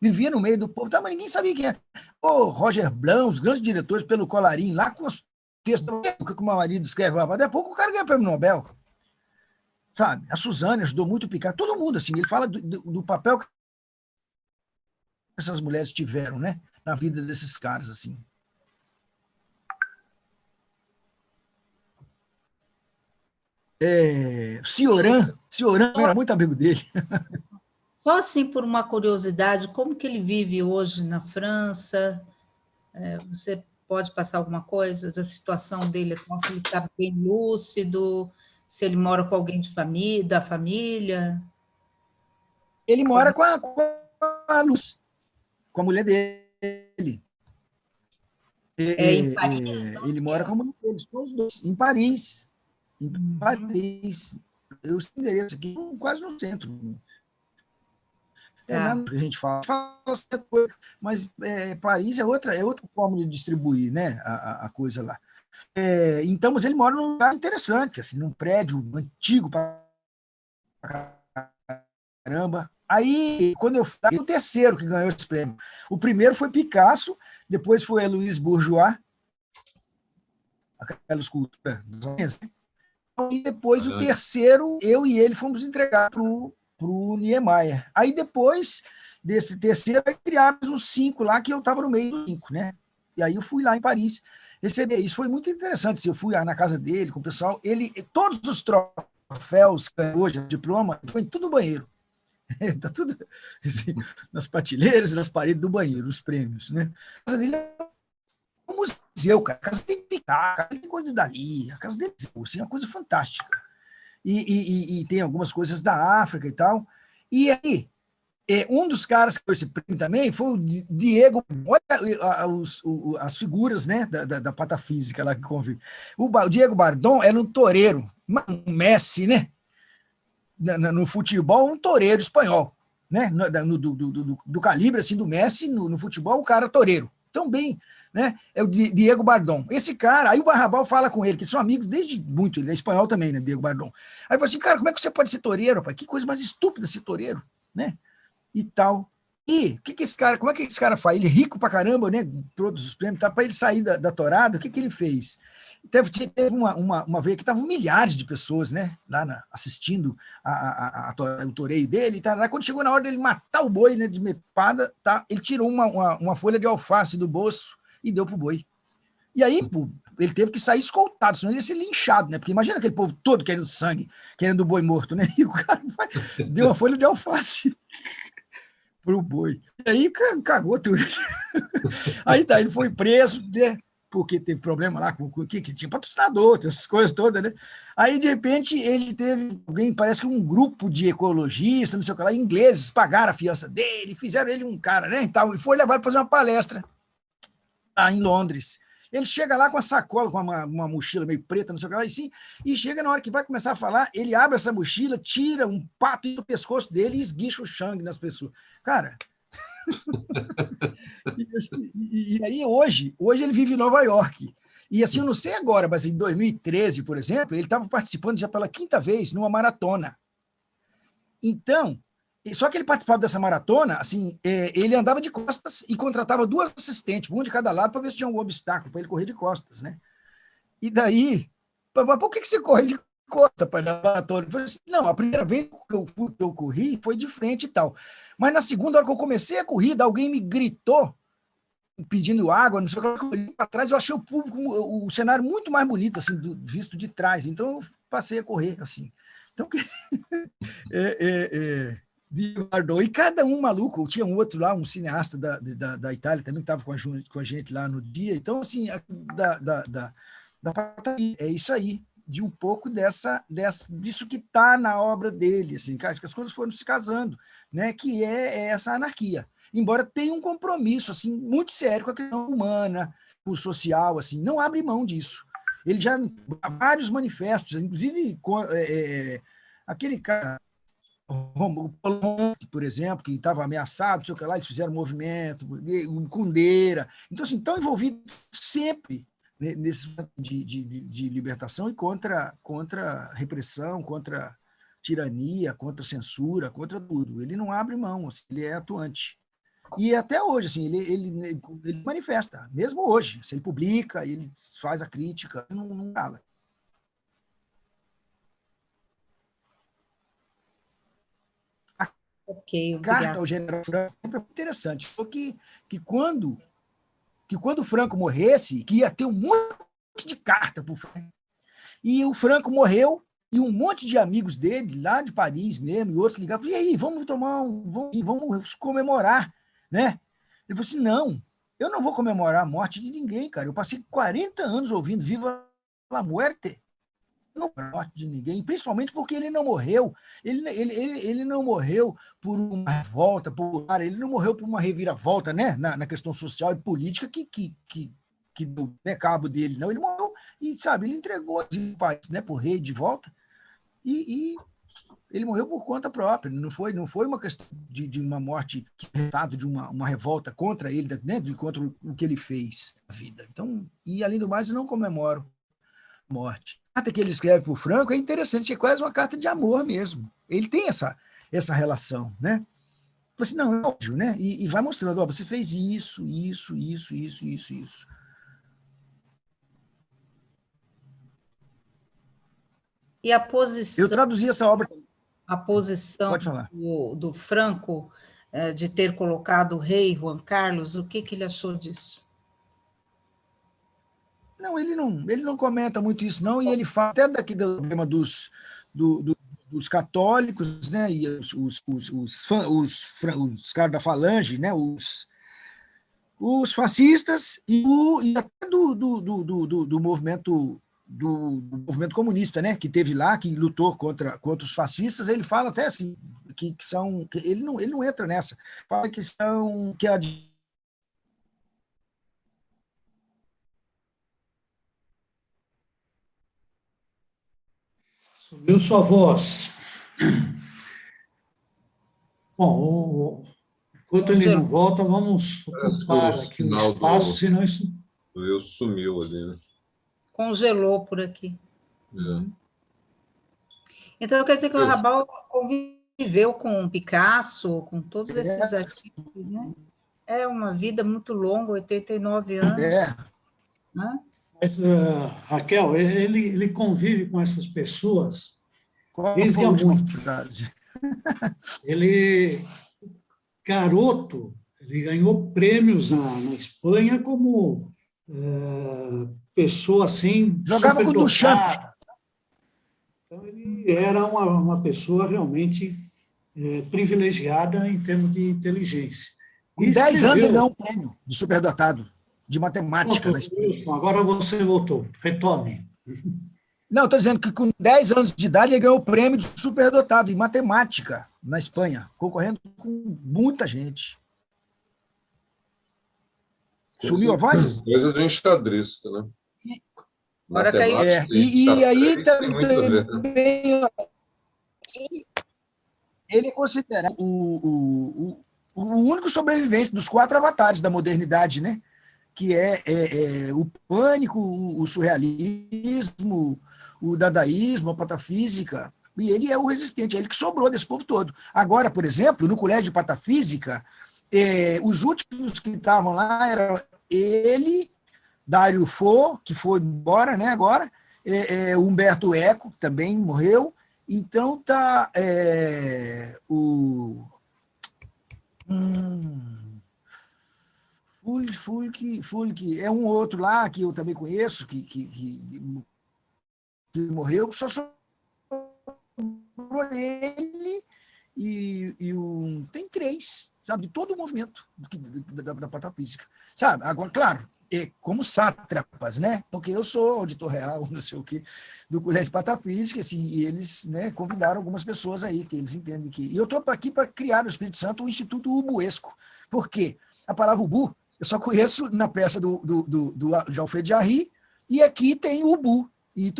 vivia no meio do povo, tá, mas ninguém sabia quem é. O Roger Blanc, os grandes diretores pelo colarinho, lá com os textos que o meu marido escreve, mas daqui a pouco o cara ganha o prêmio Nobel. Sabe? A Suzane ajudou muito o Picard, todo mundo, assim, ele fala do papel que essas mulheres tiveram, né, na vida desses caras, assim. Cioran era muito amigo dele. Só assim, por uma curiosidade, como que ele vive hoje na França? Você pode passar alguma coisa da situação dele atual, se ele está bem lúcido, se ele mora com alguém da família? Ele mora com a Luz, com a mulher dele. Em Paris? Ele mora com a mulher dele, os dois, em Paris. Em Paris. Eu sei o endereço aqui, quase no centro. Não, que a gente fala mas Paris é outra forma de distribuir, né, a coisa lá. Então, mas ele mora num lugar interessante, assim, num prédio antigo para caramba. Aí, quando eu fui, o terceiro que ganhou esse prêmio. O primeiro foi Picasso, depois foi Louise Bourgeois, aquela escultura. E depois o terceiro, eu e ele fomos entregar para o Niemeyer. Aí depois desse terceiro, criaram uns 5 lá, que eu estava no meio dos 5, né? E aí eu fui lá em Paris receber. Isso foi muito interessante. Eu fui na casa dele, com o pessoal. Todos os troféus que hoje, diploma, foi tudo no banheiro. Está tudo assim, nas prateleiras, nas paredes do banheiro, os prêmios, né? A casa dele é um museu, cara. A casa tem Picasso, a casa tem coisa de Dali, a casa dele assim, é uma coisa fantástica. E tem algumas coisas da África e tal. E aí, um dos caras que foi esse prêmio também foi o Diego. Olha as figuras, né, da patafísica lá que convive. O Diego Bardon era um toureiro, um Messi, né? No futebol, um toureiro espanhol, né? Do calibre assim, do Messi, no futebol, o cara toureiro. Tão bem, né? É o Diego Bardon. Esse cara, aí o Barrabal fala com ele, que são amigos desde muito, ele é espanhol também, né, Diego Bardon. Aí fala assim, cara, como é que você pode ser toureiro, pai? Que coisa mais estúpida ser toureiro, né? E tal. E como é que esse cara faz? Ele é rico pra caramba, né? Todos os prêmios, tá? Para ele sair da tourada, o que ele fez? Teve uma vez que estavam milhares de pessoas, né, lá assistindo o toureio dele, e tal. Quando chegou na hora dele matar o boi, né, de mepada, tá, ele tirou uma folha de alface do bolso e deu pro boi. E aí, pô, ele teve que sair escoltado, senão ele ia ser linchado, né? Porque imagina aquele povo todo querendo sangue, querendo o boi morto, né? E o cara deu uma folha de alface pro boi. E aí cagou tudo. Aí tá, ele foi preso, né? Porque teve problema lá com o que tinha patrocinador, essas coisas todas, né? Aí, de repente, ele teve alguém, parece que um grupo de ecologistas, não sei o que lá, ingleses, pagaram a fiança dele, fizeram ele um cara, né? E foi levado para fazer uma palestra lá em Londres. Ele chega lá com a sacola, com uma mochila meio preta, não sei o que lá, assim, e chega na hora que vai começar a falar, ele abre essa mochila, tira um pato do pescoço dele e esguicha o sangue nas pessoas. Cara. E aí hoje ele vive em Nova York. E assim, eu não sei agora, mas em 2013, por exemplo, ele estava participando já pela 5ª vez numa maratona. Então, só que ele participava dessa maratona, assim, ele andava de costas e contratava 2 assistentes, um de cada lado, para ver se tinha algum obstáculo para ele correr de costas, né? E daí, mas por que você corre de costas para a maratona? Eu falei assim, não, a primeira vez que eu corri foi de frente e tal. Mas na segunda hora que eu comecei a corrida, alguém me gritou pedindo água, não sei o que, eu olhei para trás, eu achei o público, o cenário muito mais bonito, assim, visto de trás. Então eu passei a correr, assim. Então, e cada um maluco, tinha um outro lá, um cineasta da Itália também, que estava com a gente lá no dia. Então, assim, é isso aí, de um pouco disso que está na obra dele, assim, que as coisas foram se casando, né, que é essa anarquia. Embora tenha um compromisso assim, muito sério com a questão humana, com o social, assim, não abre mão disso. Ele já há vários manifestos, inclusive aquele cara, o Polanski, por exemplo, que estava ameaçado, sei lá, eles fizeram um movimento, o Kundera. Então, assim, estão envolvidos sempre nesse de libertação e contra repressão, contra tirania, contra censura, contra tudo. Ele não abre mão, assim, ele é atuante. E até hoje, assim, ele manifesta, mesmo hoje. Se ele publica, ele faz a crítica, não cala. Ok, A carta obrigada. ao general Franco é interessante. Que quando o Franco morresse, que ia ter um monte de carta para o Franco. E o Franco morreu, e um monte de amigos dele, lá de Paris mesmo, e outros ligavam, e aí, vamos vamos comemorar, né? Ele falou assim, não, eu não vou comemorar a morte de ninguém, cara. Eu passei 40 anos ouvindo Viva la Muerte, não a morte de ninguém, principalmente porque ele não morreu. Ele não morreu por uma revolta, ele não morreu por uma reviravolta, né, na questão social e política que deu, né, cabo dele, não. Ele morreu e, sabe, ele entregou o país, né, por rei de volta, e ele morreu por conta própria. Não foi uma questão de uma morte resultado de uma revolta contra ele, né, contra o que ele fez na vida. Então, e além do mais, eu não comemoro a morte. A carta que ele escreve para o Franco é interessante, é quase uma carta de amor mesmo. Ele tem essa relação, né? Assim, não, é óbvio, né? E vai mostrando, ó, você fez isso. E a Eu posição, traduzi essa obra. Pode falar. do Franco de ter colocado o rei Juan Carlos, o que ele achou disso? Não, ele não comenta muito isso, não, e ele fala até daqui do problema dos católicos, né, e os caras da falange, né, os fascistas e até do movimento comunista, né, que teve lá, que lutou contra os fascistas. Ele fala até assim que ele não entra nessa, fala que a Subiu sua voz. Bom, enquanto ele não volta, vamos ocupar aqui o espaço, senão isso... O eu sumiu ali, né? Congelou por aqui. É. Então, quer dizer que o Arrabal conviveu com Picasso, com todos esses artistas, né? É uma vida muito longa, 89 anos. Né? Mas, Raquel, ele convive com essas pessoas desde a última frase. Ele, garoto, ele ganhou prêmios na Espanha como pessoa assim... Jogava com o Duchamp. Então, ele era uma pessoa realmente privilegiada em termos de inteligência. Com 10 anos ele ganhou um prêmio de superdotado, de matemática. Wilson, agora você voltou, retome. Não, estou dizendo que com 10 anos de idade ele ganhou o prêmio de superdotado em matemática na Espanha, concorrendo com muita gente. Sumiu a voz? Coisa de enxadrista, né? Agora caiu. E aí também ele é considerado o único sobrevivente dos 4 avatares da modernidade, né? Que é o pânico, o surrealismo, o dadaísmo, a patafísica, e ele é o resistente, é ele que sobrou desse povo todo. Agora, por exemplo, no colégio de patafísica, os últimos que estavam lá eram ele, Dário Fo, que foi embora, né, agora, Humberto Eco, que também morreu. Então tá Fulk, é um outro lá que eu também conheço, que morreu, só sobrou ele tem 3, sabe, de todo o movimento da patafísica. Sabe, agora, claro, como sátrapas, né? Porque eu sou auditor real, não sei o quê, do Colégio de Patafísica, assim, e eles, né, convidaram algumas pessoas aí, que eles entendem que... E eu estou aqui para criar no Espírito Santo o Instituto Ubuesco. Por quê? A palavra Ubu eu só conheço na peça de Alfredo Jarry, e aqui tem o Ubu, e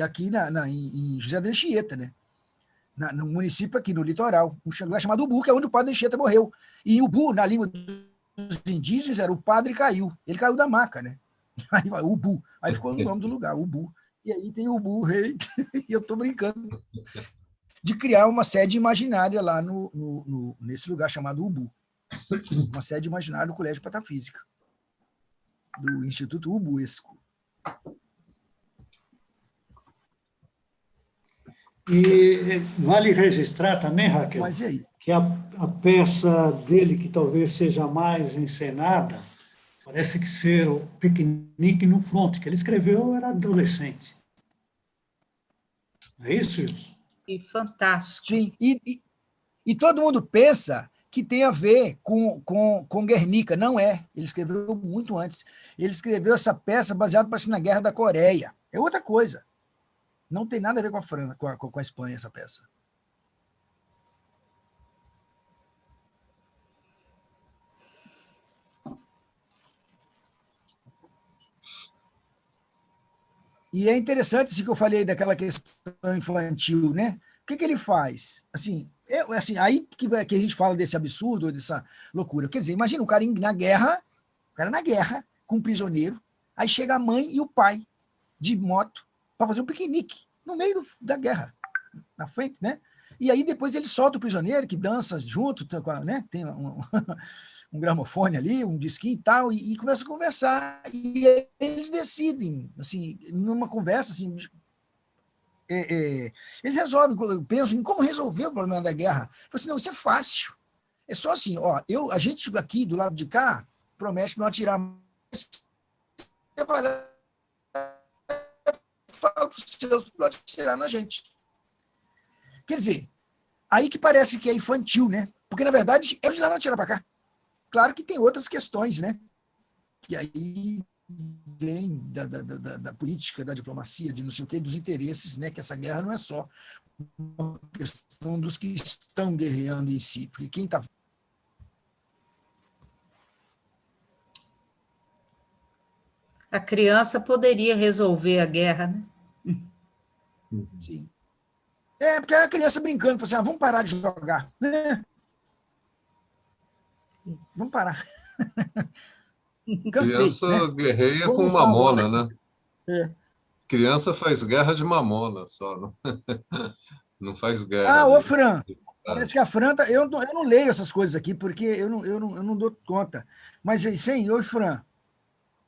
aqui em José de Anchieta, né? No município aqui, no litoral, um lugar chamado Ubu, que é onde o padre Anchieta morreu. E Ubu, na língua dos indígenas, era o padre caiu. Ele caiu da maca, né? Aí vai, Ubu. Aí ficou no nome do lugar, Ubu. E aí tem o Ubu, rei, e eu estou brincando de criar uma sede imaginária lá nesse lugar chamado Ubu. uma sede imaginária do Colégio de Patafísica, do Instituto Ubuesco. E vale registrar também, Raquel, Mas e aí? que a peça dele, que talvez seja mais encenada, parece que ser o Piquenique no Fronte, que ele escreveu, era adolescente. É isso, Wilson? E fantástico. Sim, e todo mundo pensa que tem a ver com Guernica. Não é. Ele escreveu muito antes. Ele escreveu essa peça baseada, parece, na Guerra da Coreia. É outra coisa. Não tem nada a ver com a França, com a Espanha, essa peça. E é interessante isso que eu falei daquela questão infantil, né? O que ele faz? Assim, aí que a gente fala desse absurdo, dessa loucura. Quer dizer, imagina o cara na guerra, com um prisioneiro, aí chega a mãe e o pai de moto para fazer um piquenique no meio da guerra, na frente, né? E aí depois ele solta o prisioneiro, que dança junto, né? Tem um gramofone ali, um disquinho e tal, e começa a conversar. E eles decidem, assim, numa conversa, assim, eles resolvem, pensam em como resolver o problema da guerra. Falam assim, não, isso é fácil. É só assim, ó, a gente aqui do lado de cá promete não atirar mais. Você vai lá, fala para os seus para atirar na gente. Quer dizer, aí que parece que é infantil, né? Porque, na verdade, é de lá não atirar para cá. Claro que tem outras questões, né? E aí vem da política, da diplomacia, de não sei o quê, dos interesses, né? Que essa guerra não é só uma questão dos que estão guerreando em si, porque quem está... A criança poderia resolver a guerra, né? Sim. Porque a criança brincando, falou assim, vamos parar de jogar. Vamos parar. Cansei, criança, né? guerreia Vou com almoçar mamona, agora. né? Criança faz guerra de mamona só, não faz guerra Ô, de... Fran, parece que a Fran... Eu não leio essas coisas aqui, porque eu não dou conta. Mas, sim, oi, Fran,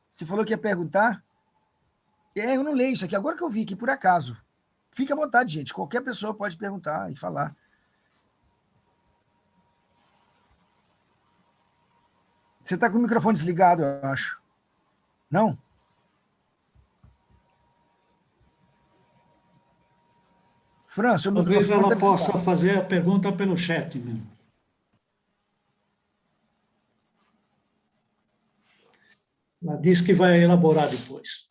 você falou que ia perguntar? Eu não leio isso aqui, agora que eu vi aqui, por acaso. Fique à vontade, gente, qualquer pessoa pode perguntar e falar. Você está com o microfone desligado, eu acho. Não? Fran, seu Talvez microfone ela está possa desligado. fazer a pergunta pelo chat mesmo. Ela disse que vai elaborar depois.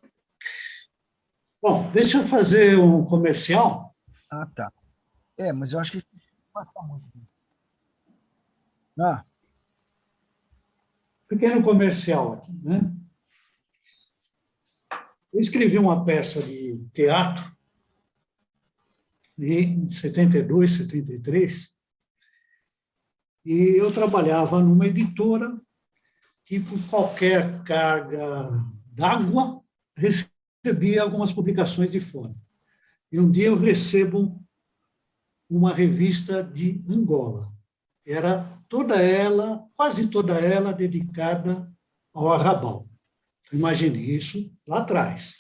Bom, deixa eu fazer um comercial. Ah, tá. Mas eu acho que... Pequeno comercial aqui, né? Eu escrevi uma peça de teatro em 72, 73, e eu trabalhava numa editora que, por qualquer carga d'água, recebia algumas publicações de fora. E um dia eu recebo uma revista de Angola. Era toda ela, quase toda ela, dedicada ao arrabal. Imagine isso lá atrás.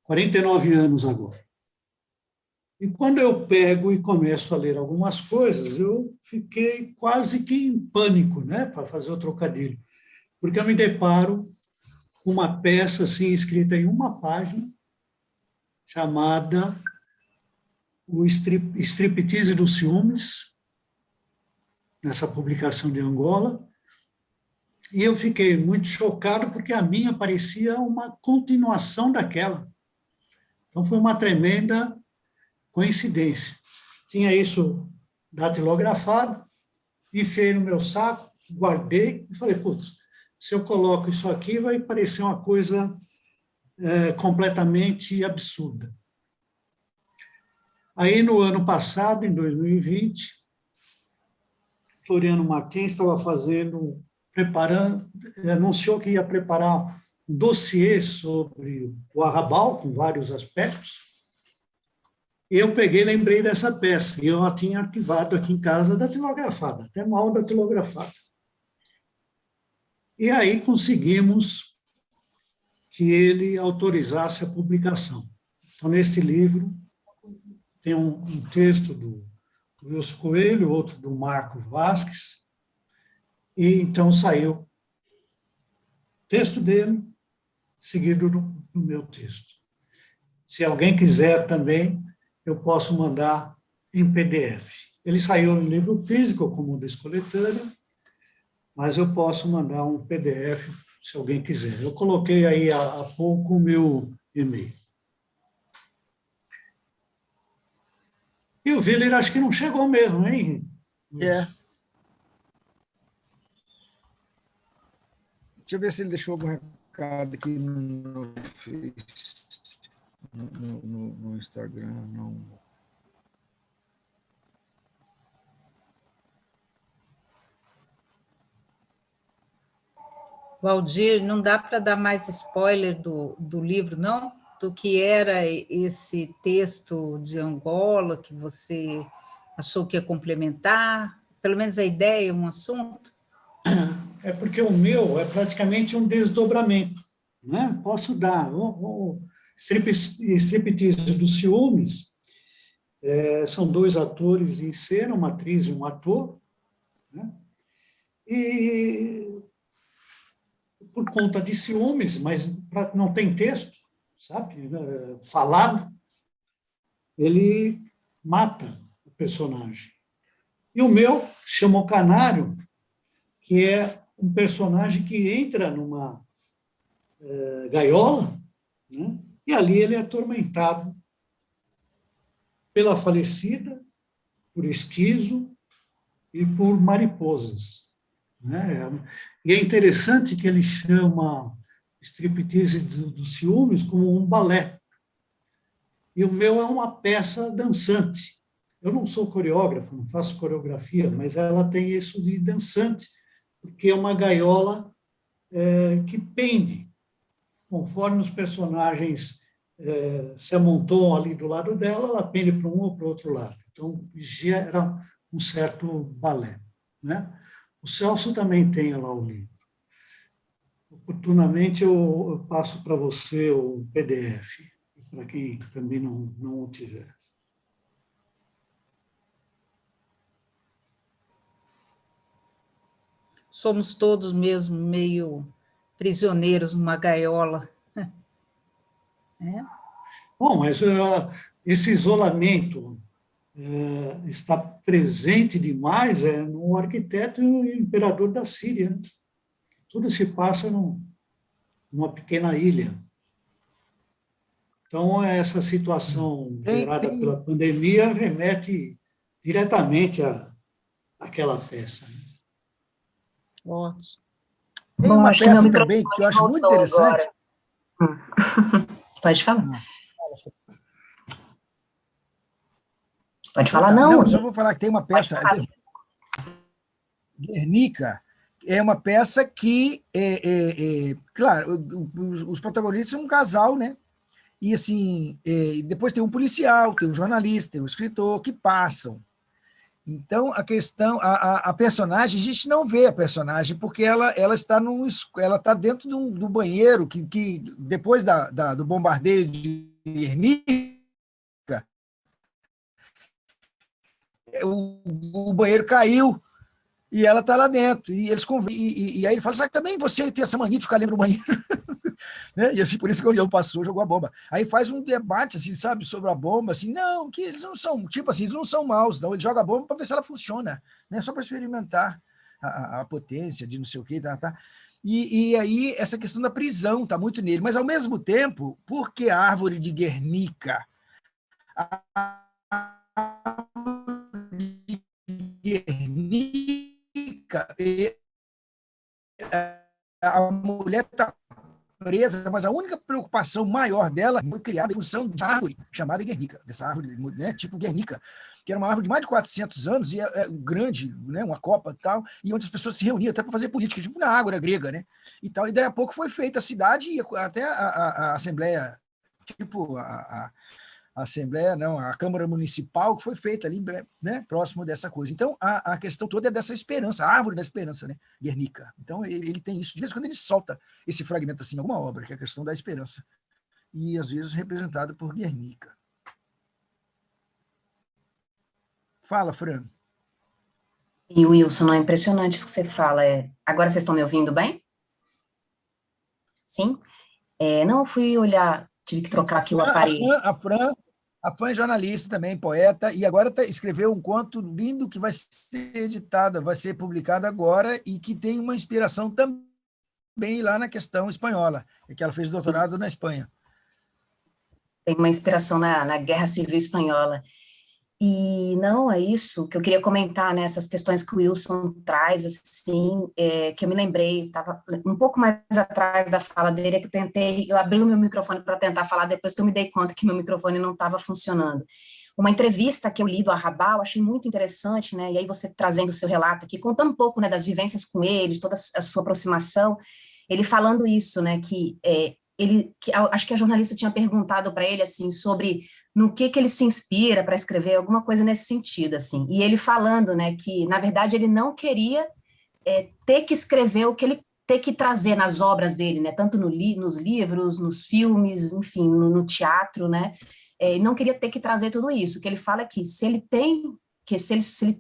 49 anos agora. E quando eu pego e começo a ler algumas coisas, eu fiquei quase que em pânico, né, para fazer o trocadilho, porque eu me deparo com uma peça assim escrita em uma página, chamada O Striptease dos Ciúmes, nessa publicação de Angola, e eu fiquei muito chocado porque a minha parecia uma continuação daquela. Então foi uma tremenda coincidência. Tinha isso datilografado, enfiei no meu saco, guardei e falei, putz, se eu coloco isso aqui vai parecer uma coisa completamente absurda. Aí, no ano passado, em 2020, Floriano Martins estava anunciou que ia preparar um dossiê sobre o arrabal, com vários aspectos, eu peguei e lembrei dessa peça, e eu a tinha arquivado aqui em casa datilografada, até mal datilografada. E aí conseguimos que ele autorizasse a publicação. Então, neste livro, tem um texto do Wilson Coelho, outro do Marco Vasques, e então saiu o texto dele, seguido do meu texto. Se alguém quiser também, eu posso mandar em PDF. Ele saiu no livro físico, como da Escoletânea, mas eu posso mandar um PDF, se alguém quiser. Eu coloquei aí há pouco o meu e-mail. E o Willer acho que não chegou mesmo, hein? É. Deixa eu ver se ele deixou algum recado aqui no Instagram. Não. Valdir, não dá para dar mais spoiler do livro, não? Do que era esse texto de Angola que você achou que ia complementar? Pelo menos a ideia, um assunto? É porque o meu é praticamente um desdobramento, né? Posso dar. O Striptease dos Ciúmes são dois atores em cena, uma atriz e um ator, né? E por conta de ciúmes, mas não tem texto, sabe, falado, ele mata o personagem. E o meu chama o Canário, que é um personagem que entra numa gaiola, né? E ali ele é atormentado pela falecida, por esquizo e por mariposas, né? E é interessante que ele chama Striptease dos Ciúmes como um balé. E o meu é uma peça dançante. Eu não sou coreógrafo, não faço coreografia, mas ela tem isso de dançante, porque é uma gaiola que pende. Conforme os personagens se amontoam ali do lado dela, ela pende para um ou para o outro lado. Então, gera um certo balé, né? O Celso também tem lá o livro. Oportunamente, eu passo para você o PDF, para quem também não o tiver. Somos todos mesmo meio prisioneiros numa gaiola. Bom, mas esse isolamento está presente demais no arquiteto e o imperador da Síria, né? Tudo se passa numa pequena ilha. Então, essa situação gerada pela pandemia remete diretamente àquela peça. Ótimo. Tem uma peça também que eu acho muito interessante. Pode falar. Pode falar, não. Não, só vou falar que tem uma peça. Guernica é uma peça que, claro, os protagonistas são um casal, né? E, assim, depois tem um policial, tem um jornalista, tem um escritor, que passam. Então, a questão, a personagem, a gente não vê a personagem, porque ela está dentro do banheiro, que depois do bombardeio de Guernica, o banheiro caiu, e ela está lá dentro, e eles e aí ele fala, sabe, também você tem essa mania de ficar lendo no banheiro, né? E assim, por isso que o avião passou, jogou a bomba. Aí faz um debate, assim, sabe, sobre a bomba, assim, não, que eles não são, tipo assim, eles não são maus, não, ele joga a bomba para ver se ela funciona, né? Só para experimentar a potência de não sei o que, tá. E aí essa questão da prisão está muito nele, mas ao mesmo tempo, por que a árvore de Guernica? A árvore de Guernica, a mulher está presa, mas a única preocupação maior dela foi criada em função de uma árvore chamada Guernica, dessa árvore, né, tipo Guernica, que era uma árvore de mais de 400 anos, e grande, né, uma copa e tal, e onde as pessoas se reuniam até para fazer política, tipo na Ágora grega, né, e tal, e daí a pouco foi feita a cidade e até a Assembleia, tipo a Assembleia, não, a Câmara Municipal que foi feita ali, né, próximo dessa coisa. Então, a questão toda é dessa esperança, a árvore da esperança, né, Guernica. Então, ele tem isso, de vez em quando ele solta esse fragmento assim em alguma obra, que é a questão da esperança, e às vezes representado por Guernica. Fala, Fran. E Wilson, não é impressionante isso que você fala. Agora vocês estão me ouvindo bem? Sim? Não, eu fui olhar, tive que trocar aqui o aparelho. A Fran é jornalista também, poeta, e agora escreveu um conto lindo que vai ser editado, vai ser publicado agora, e que tem uma inspiração também lá na questão espanhola, que ela fez doutorado na Espanha. Tem uma inspiração na Guerra Civil Espanhola. E não, é isso que eu queria comentar, né, essas questões que o Wilson traz, assim, que eu me lembrei, estava um pouco mais atrás da fala dele, é que eu abri o meu microfone para tentar falar, depois que eu me dei conta que meu microfone não estava funcionando. Uma entrevista que eu li do Arrabal, achei muito interessante, né, e aí você trazendo o seu relato aqui, contando um pouco, né, das vivências com ele, de toda a sua aproximação, ele falando isso, né, acho que a jornalista tinha perguntado para ele, assim, sobre no que ele se inspira para escrever, alguma coisa nesse sentido, assim, e ele falando, né, que, na verdade, ele não queria ter que escrever o que ele ter que trazer nas obras dele, né, tanto nos livros, nos filmes, enfim, no teatro, né, ele não queria ter que trazer tudo isso, o que ele fala é que se ele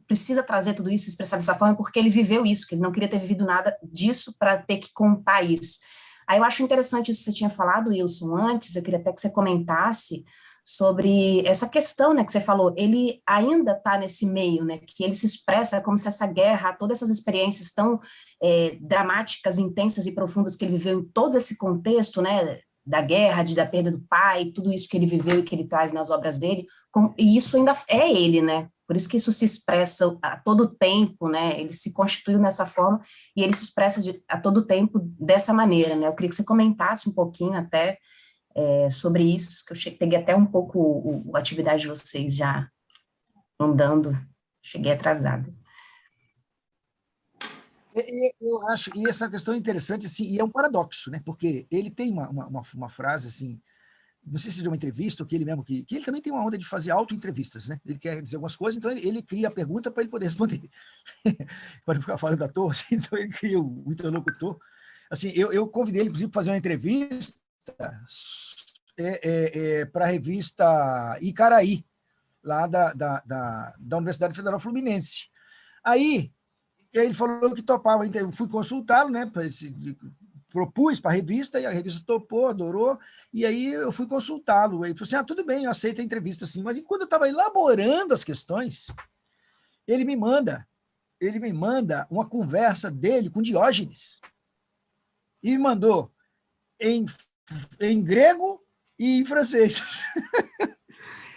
precisa trazer tudo isso, expressar dessa forma, é porque ele viveu isso, que ele não queria ter vivido nada disso para ter que contar isso. Aí eu acho interessante isso que você tinha falado, Wilson, antes, eu queria até que você comentasse sobre essa questão, né, que você falou, ele ainda está nesse meio, né, que ele se expressa como se essa guerra, todas essas experiências tão dramáticas, intensas e profundas que ele viveu em todo esse contexto, né, da guerra, da perda do pai, tudo isso que ele viveu e que ele traz nas obras dele, e isso ainda é ele, né, por isso que isso se expressa a todo tempo, né, ele se constituiu nessa forma e ele se expressa a todo tempo dessa maneira, né, eu queria que você comentasse um pouquinho até sobre isso, que eu peguei até um pouco a atividade de vocês já andando, cheguei atrasada. Eu acho, e essa questão é interessante, assim, e é um paradoxo, né, porque ele tem uma frase, assim, não sei se de uma entrevista, ou que ele mesmo, que ele também tem uma onda de fazer auto-entrevistas, né, ele quer dizer algumas coisas, então ele cria a pergunta para ele poder responder, para não ficar falando à toa, assim, então ele cria o interlocutor. Assim, eu convidei ele, inclusive, para fazer uma entrevista para a revista Icaraí, lá da Universidade Federal Fluminense. Aí ele falou que topava, então eu fui consultá-lo, né, propus para a revista, e a revista topou, adorou, e aí eu fui consultá-lo. Ele falou assim, tudo bem, eu aceito a entrevista, sim, mas enquanto eu estava elaborando as questões, ele me manda uma conversa dele com Diógenes, e me mandou em grego e em francês.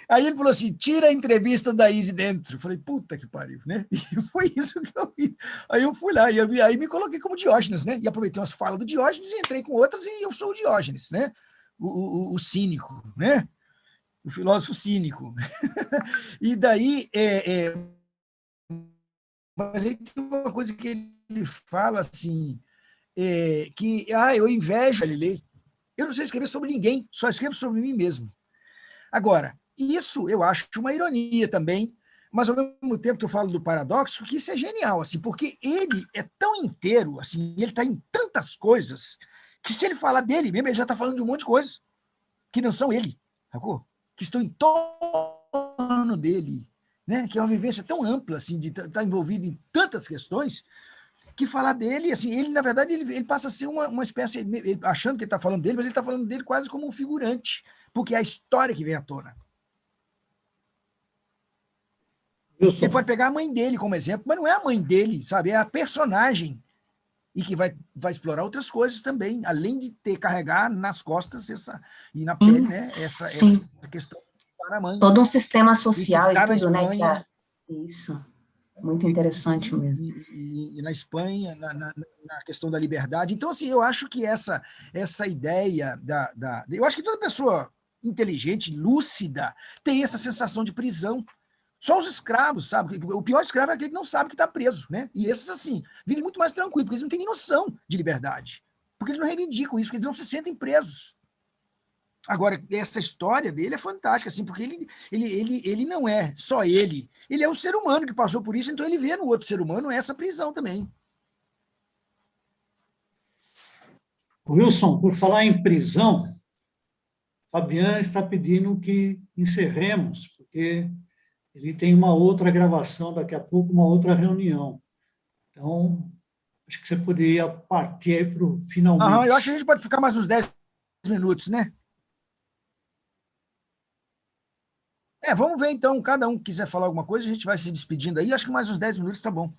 Aí ele falou assim, tira a entrevista daí de dentro. Eu falei, puta que pariu, né? E foi isso que eu vi. Aí eu fui lá, e aí me coloquei como Diógenes, né? E aproveitei umas falas do Diógenes e entrei com outras, e eu sou o Diógenes, né? O cínico, né? O filósofo cínico. E daí, mas aí tem uma coisa que ele fala assim, que eu invejo Galileu. Eu não sei escrever sobre ninguém, só escrevo sobre mim mesmo. Agora, isso eu acho uma ironia também, mas ao mesmo tempo que eu falo do paradoxo, que isso é genial, assim, porque ele é tão inteiro, assim, ele está em tantas coisas, que se ele falar dele mesmo, ele já está falando de um monte de coisas que não são ele, sacou? Que estão em torno dele, né? Que é uma vivência tão ampla, assim, de estar envolvido em tantas questões, que falar dele, assim, ele, na verdade, ele passa a ser uma espécie, ele, achando que ele está falando dele, mas ele está falando dele quase como um figurante, porque é a história que vem à tona. Ele pode pegar a mãe dele como exemplo, mas não é a mãe dele, sabe? É a personagem, e que vai explorar outras coisas também, além de carregar nas costas e na pele, né? Essa questão da mãe. Todo um sistema social e tudo, Espanha, né? Isso. Muito interessante mesmo. E na Espanha, na questão da liberdade. Então, assim, eu acho que essa ideia eu acho que toda pessoa inteligente, lúcida, tem essa sensação de prisão. Só os escravos, sabe? O pior escravo é aquele que não sabe que está preso, né? E esses, assim, vivem muito mais tranquilo, porque eles não têm nem noção de liberdade. Porque eles não reivindicam isso, porque eles não se sentem presos. Agora, essa história dele é fantástica, assim, porque ele não é só ele é um ser humano que passou por isso, então ele vê no outro ser humano essa prisão também. Wilson, por falar em prisão, Fabian está pedindo que encerremos, porque ele tem uma outra gravação daqui a pouco, uma outra reunião. Então, acho que você poderia partir aí para o finalmente. Eu acho que a gente pode ficar mais uns 10 minutos, né? Vamos ver então, cada um que quiser falar alguma coisa, a gente vai se despedindo aí, acho que mais uns 10 minutos tá bom.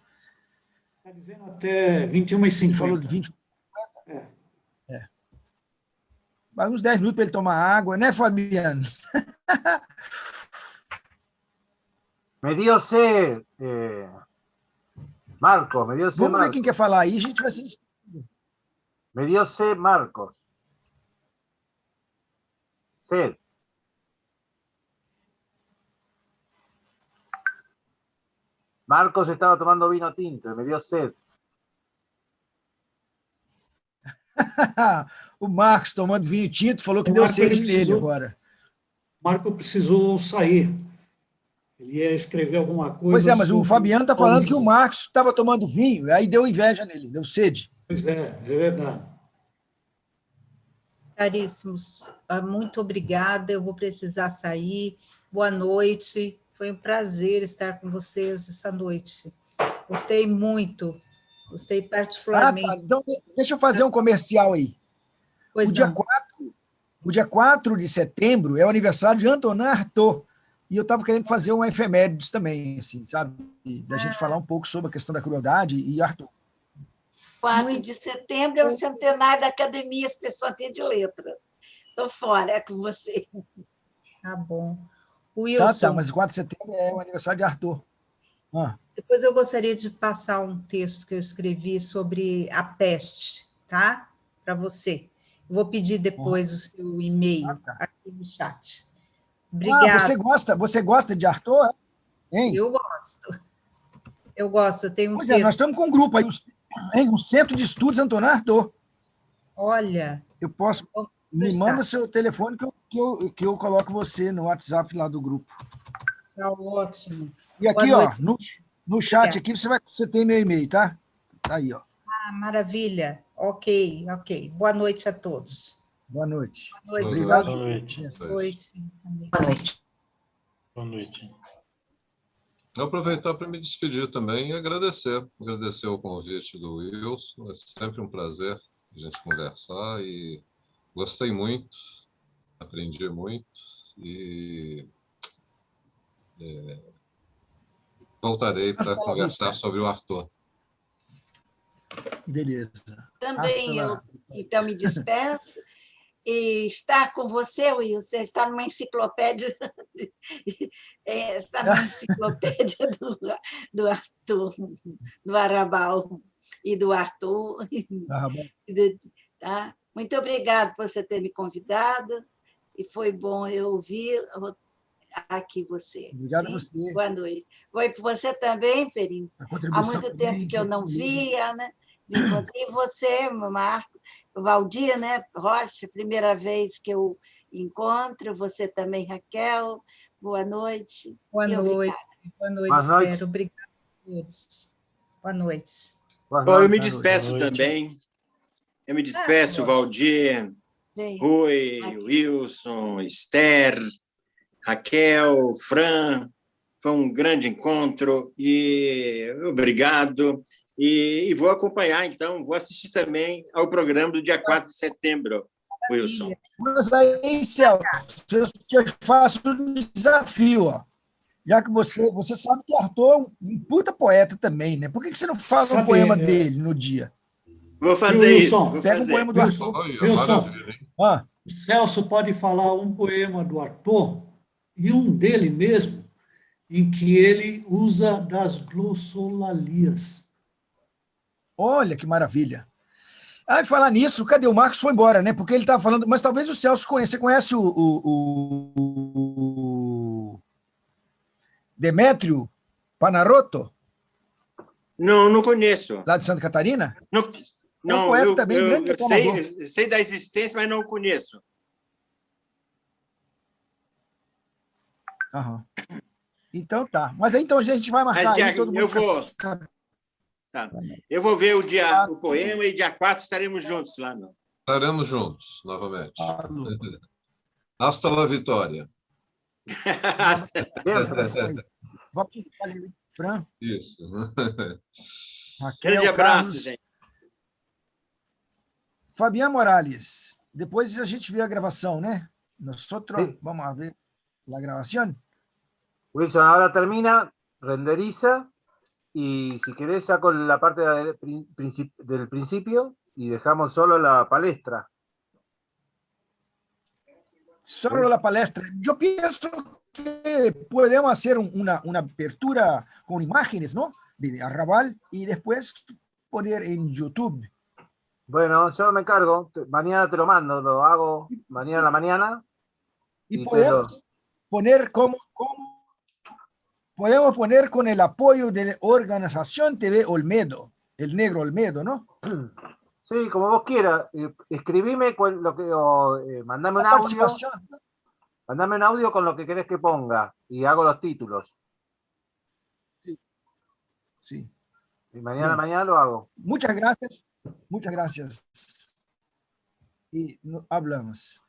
Está dizendo até 21h50. Ele falou de 20. Mais uns 10 minutos para ele tomar água, né, Fabiano? Me dio sed, Marcos, me dio sed. Vamos ver quem quer falar aí, a gente vai se despedir. Me dio sed, Marcos. Sed. Marcos estaba tomando vino tinto, me dio sed. O Marcos tomando vinho tinto falou que deu sede nele agora. O Marco precisou sair. Ele ia escrever alguma coisa. Pois é, mas o Fabiano está falando que o Marcos estava tomando vinho, aí deu inveja nele, deu sede. Pois é verdade. Caríssimos, muito obrigada, eu vou precisar sair. Boa noite, foi um prazer estar com vocês essa noite. Gostei muito, gostei particularmente. Tá. Então, deixa eu fazer um comercial aí. Pois o dia 4 de setembro é o aniversário de Antonin Artaud, e eu estava querendo fazer uma efemérides também, assim, sabe? Da gente falar um pouco sobre a questão da crueldade e Artaud. 4 de setembro é o centenário da Academia Especialista de Letras. Estou fora, é com você. Tá bom. Wilson, mas 4 de setembro é o aniversário de Artaud. Depois eu gostaria de passar um texto que eu escrevi sobre a peste, tá? Para você. Eu vou pedir depois o seu e-mail aqui no chat. Obrigada. Você gosta de Artaud? Hein? Eu gosto, eu tenho um Pois texto. Nós estamos com um grupo aí, um Centro de Estudos Antonin Artaud. Olha. Eu posso... Me manda seu telefone que eu coloco você no WhatsApp lá do grupo. Tá ótimo. E aqui, no chat aqui, você tem meu e-mail, tá? Tá aí, ó. Maravilha. Ok. Boa noite a todos. Boa noite. Boa noite. Obrigado. Boa noite. Boa noite. Vou aproveitar para me despedir também e agradecer o convite do Wilson. É sempre um prazer a gente conversar e gostei muito, aprendi muito e voltarei para conversar sobre o Artaud. Beleza. Também eu, então, me despeço. E estar com você, Wilson, está numa enciclopédia, do Arthur, do Arrabal e do Arthur. Tá? Muito obrigada por você ter me convidado, e foi bom eu ouvir aqui você. Obrigado a você. Boa noite. Foi para você também, Perim. Há muito tempo que eu não via, né? Me encontrei você, Marco, Valdir, né? Rocha, primeira vez que eu encontro, você também, Raquel. Boa noite. Boa noite, Esther. Obrigada a todos. Boa noite. Bom, eu me despeço também. Eu me despeço, Valdir, Rui, Wilson, Esther, Raquel, Fran. Foi um grande encontro e obrigado. E vou acompanhar, então, vou assistir também ao programa do dia 4 de setembro, Wilson. Mas aí, Celso, eu te faço um desafio, ó. Já que você sabe que Artaud é um puta poeta também, né? Por que você não faz um poema dele no dia? Vou fazer isso. Pega um poema do Artaud. Wilson, o Celso pode falar um poema do Artaud e um dele mesmo, em que ele usa das glossolalias. Olha que maravilha. E falar nisso, cadê o Marcos? Foi embora, né? Porque ele estava falando, mas talvez o Celso conheça. Você conhece o Demétrio Panarotto? Não conheço. Lá de Santa Catarina? Não, é um poeta também, grande declamador. Sei da existência, mas não o conheço. Aham. Então tá. Mas aí então a gente vai marcar aí, todo mundo eu vou ver o poema e dia 4 estaremos juntos lá. Não? Estaremos juntos, novamente. Hasta la vitória. Vamos Fran. Isso. Grande abraço, gente. Fabián Morales. Depois a gente vê a gravação, né? Nosotros vamos a ver la grabación. Wilson, ahora termina, renderiza, y si querés saco la parte del principio y dejamos solo la palestra. Solo la palestra. Yo pienso que podemos hacer una apertura con imágenes, ¿no? De Arrabal y después poner en YouTube. Bueno, yo me encargo, mañana te lo mando, lo hago mañana a la mañana. Y podemos poner podemos poner con el apoyo de la Organización TV Olmedo, el Negro Olmedo, ¿no? Sí, como vos quieras. Escribime mandame un audio. Mandame un audio con lo que querés que ponga y hago los títulos. Sí. Sí. Y mañana lo hago. Muchas gracias. Muchas gracias. E hablamos.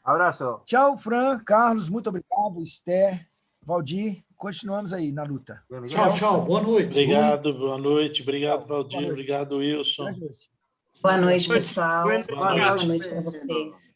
Abraço. Tchau, Fran, Carlos, muito obrigado, Esther, Valdir, continuamos aí na luta. Tchau, tchau, boa noite. Obrigado, boa noite, obrigado, Valdir, obrigado, Wilson. Boa noite, pessoal. Boa noite para vocês.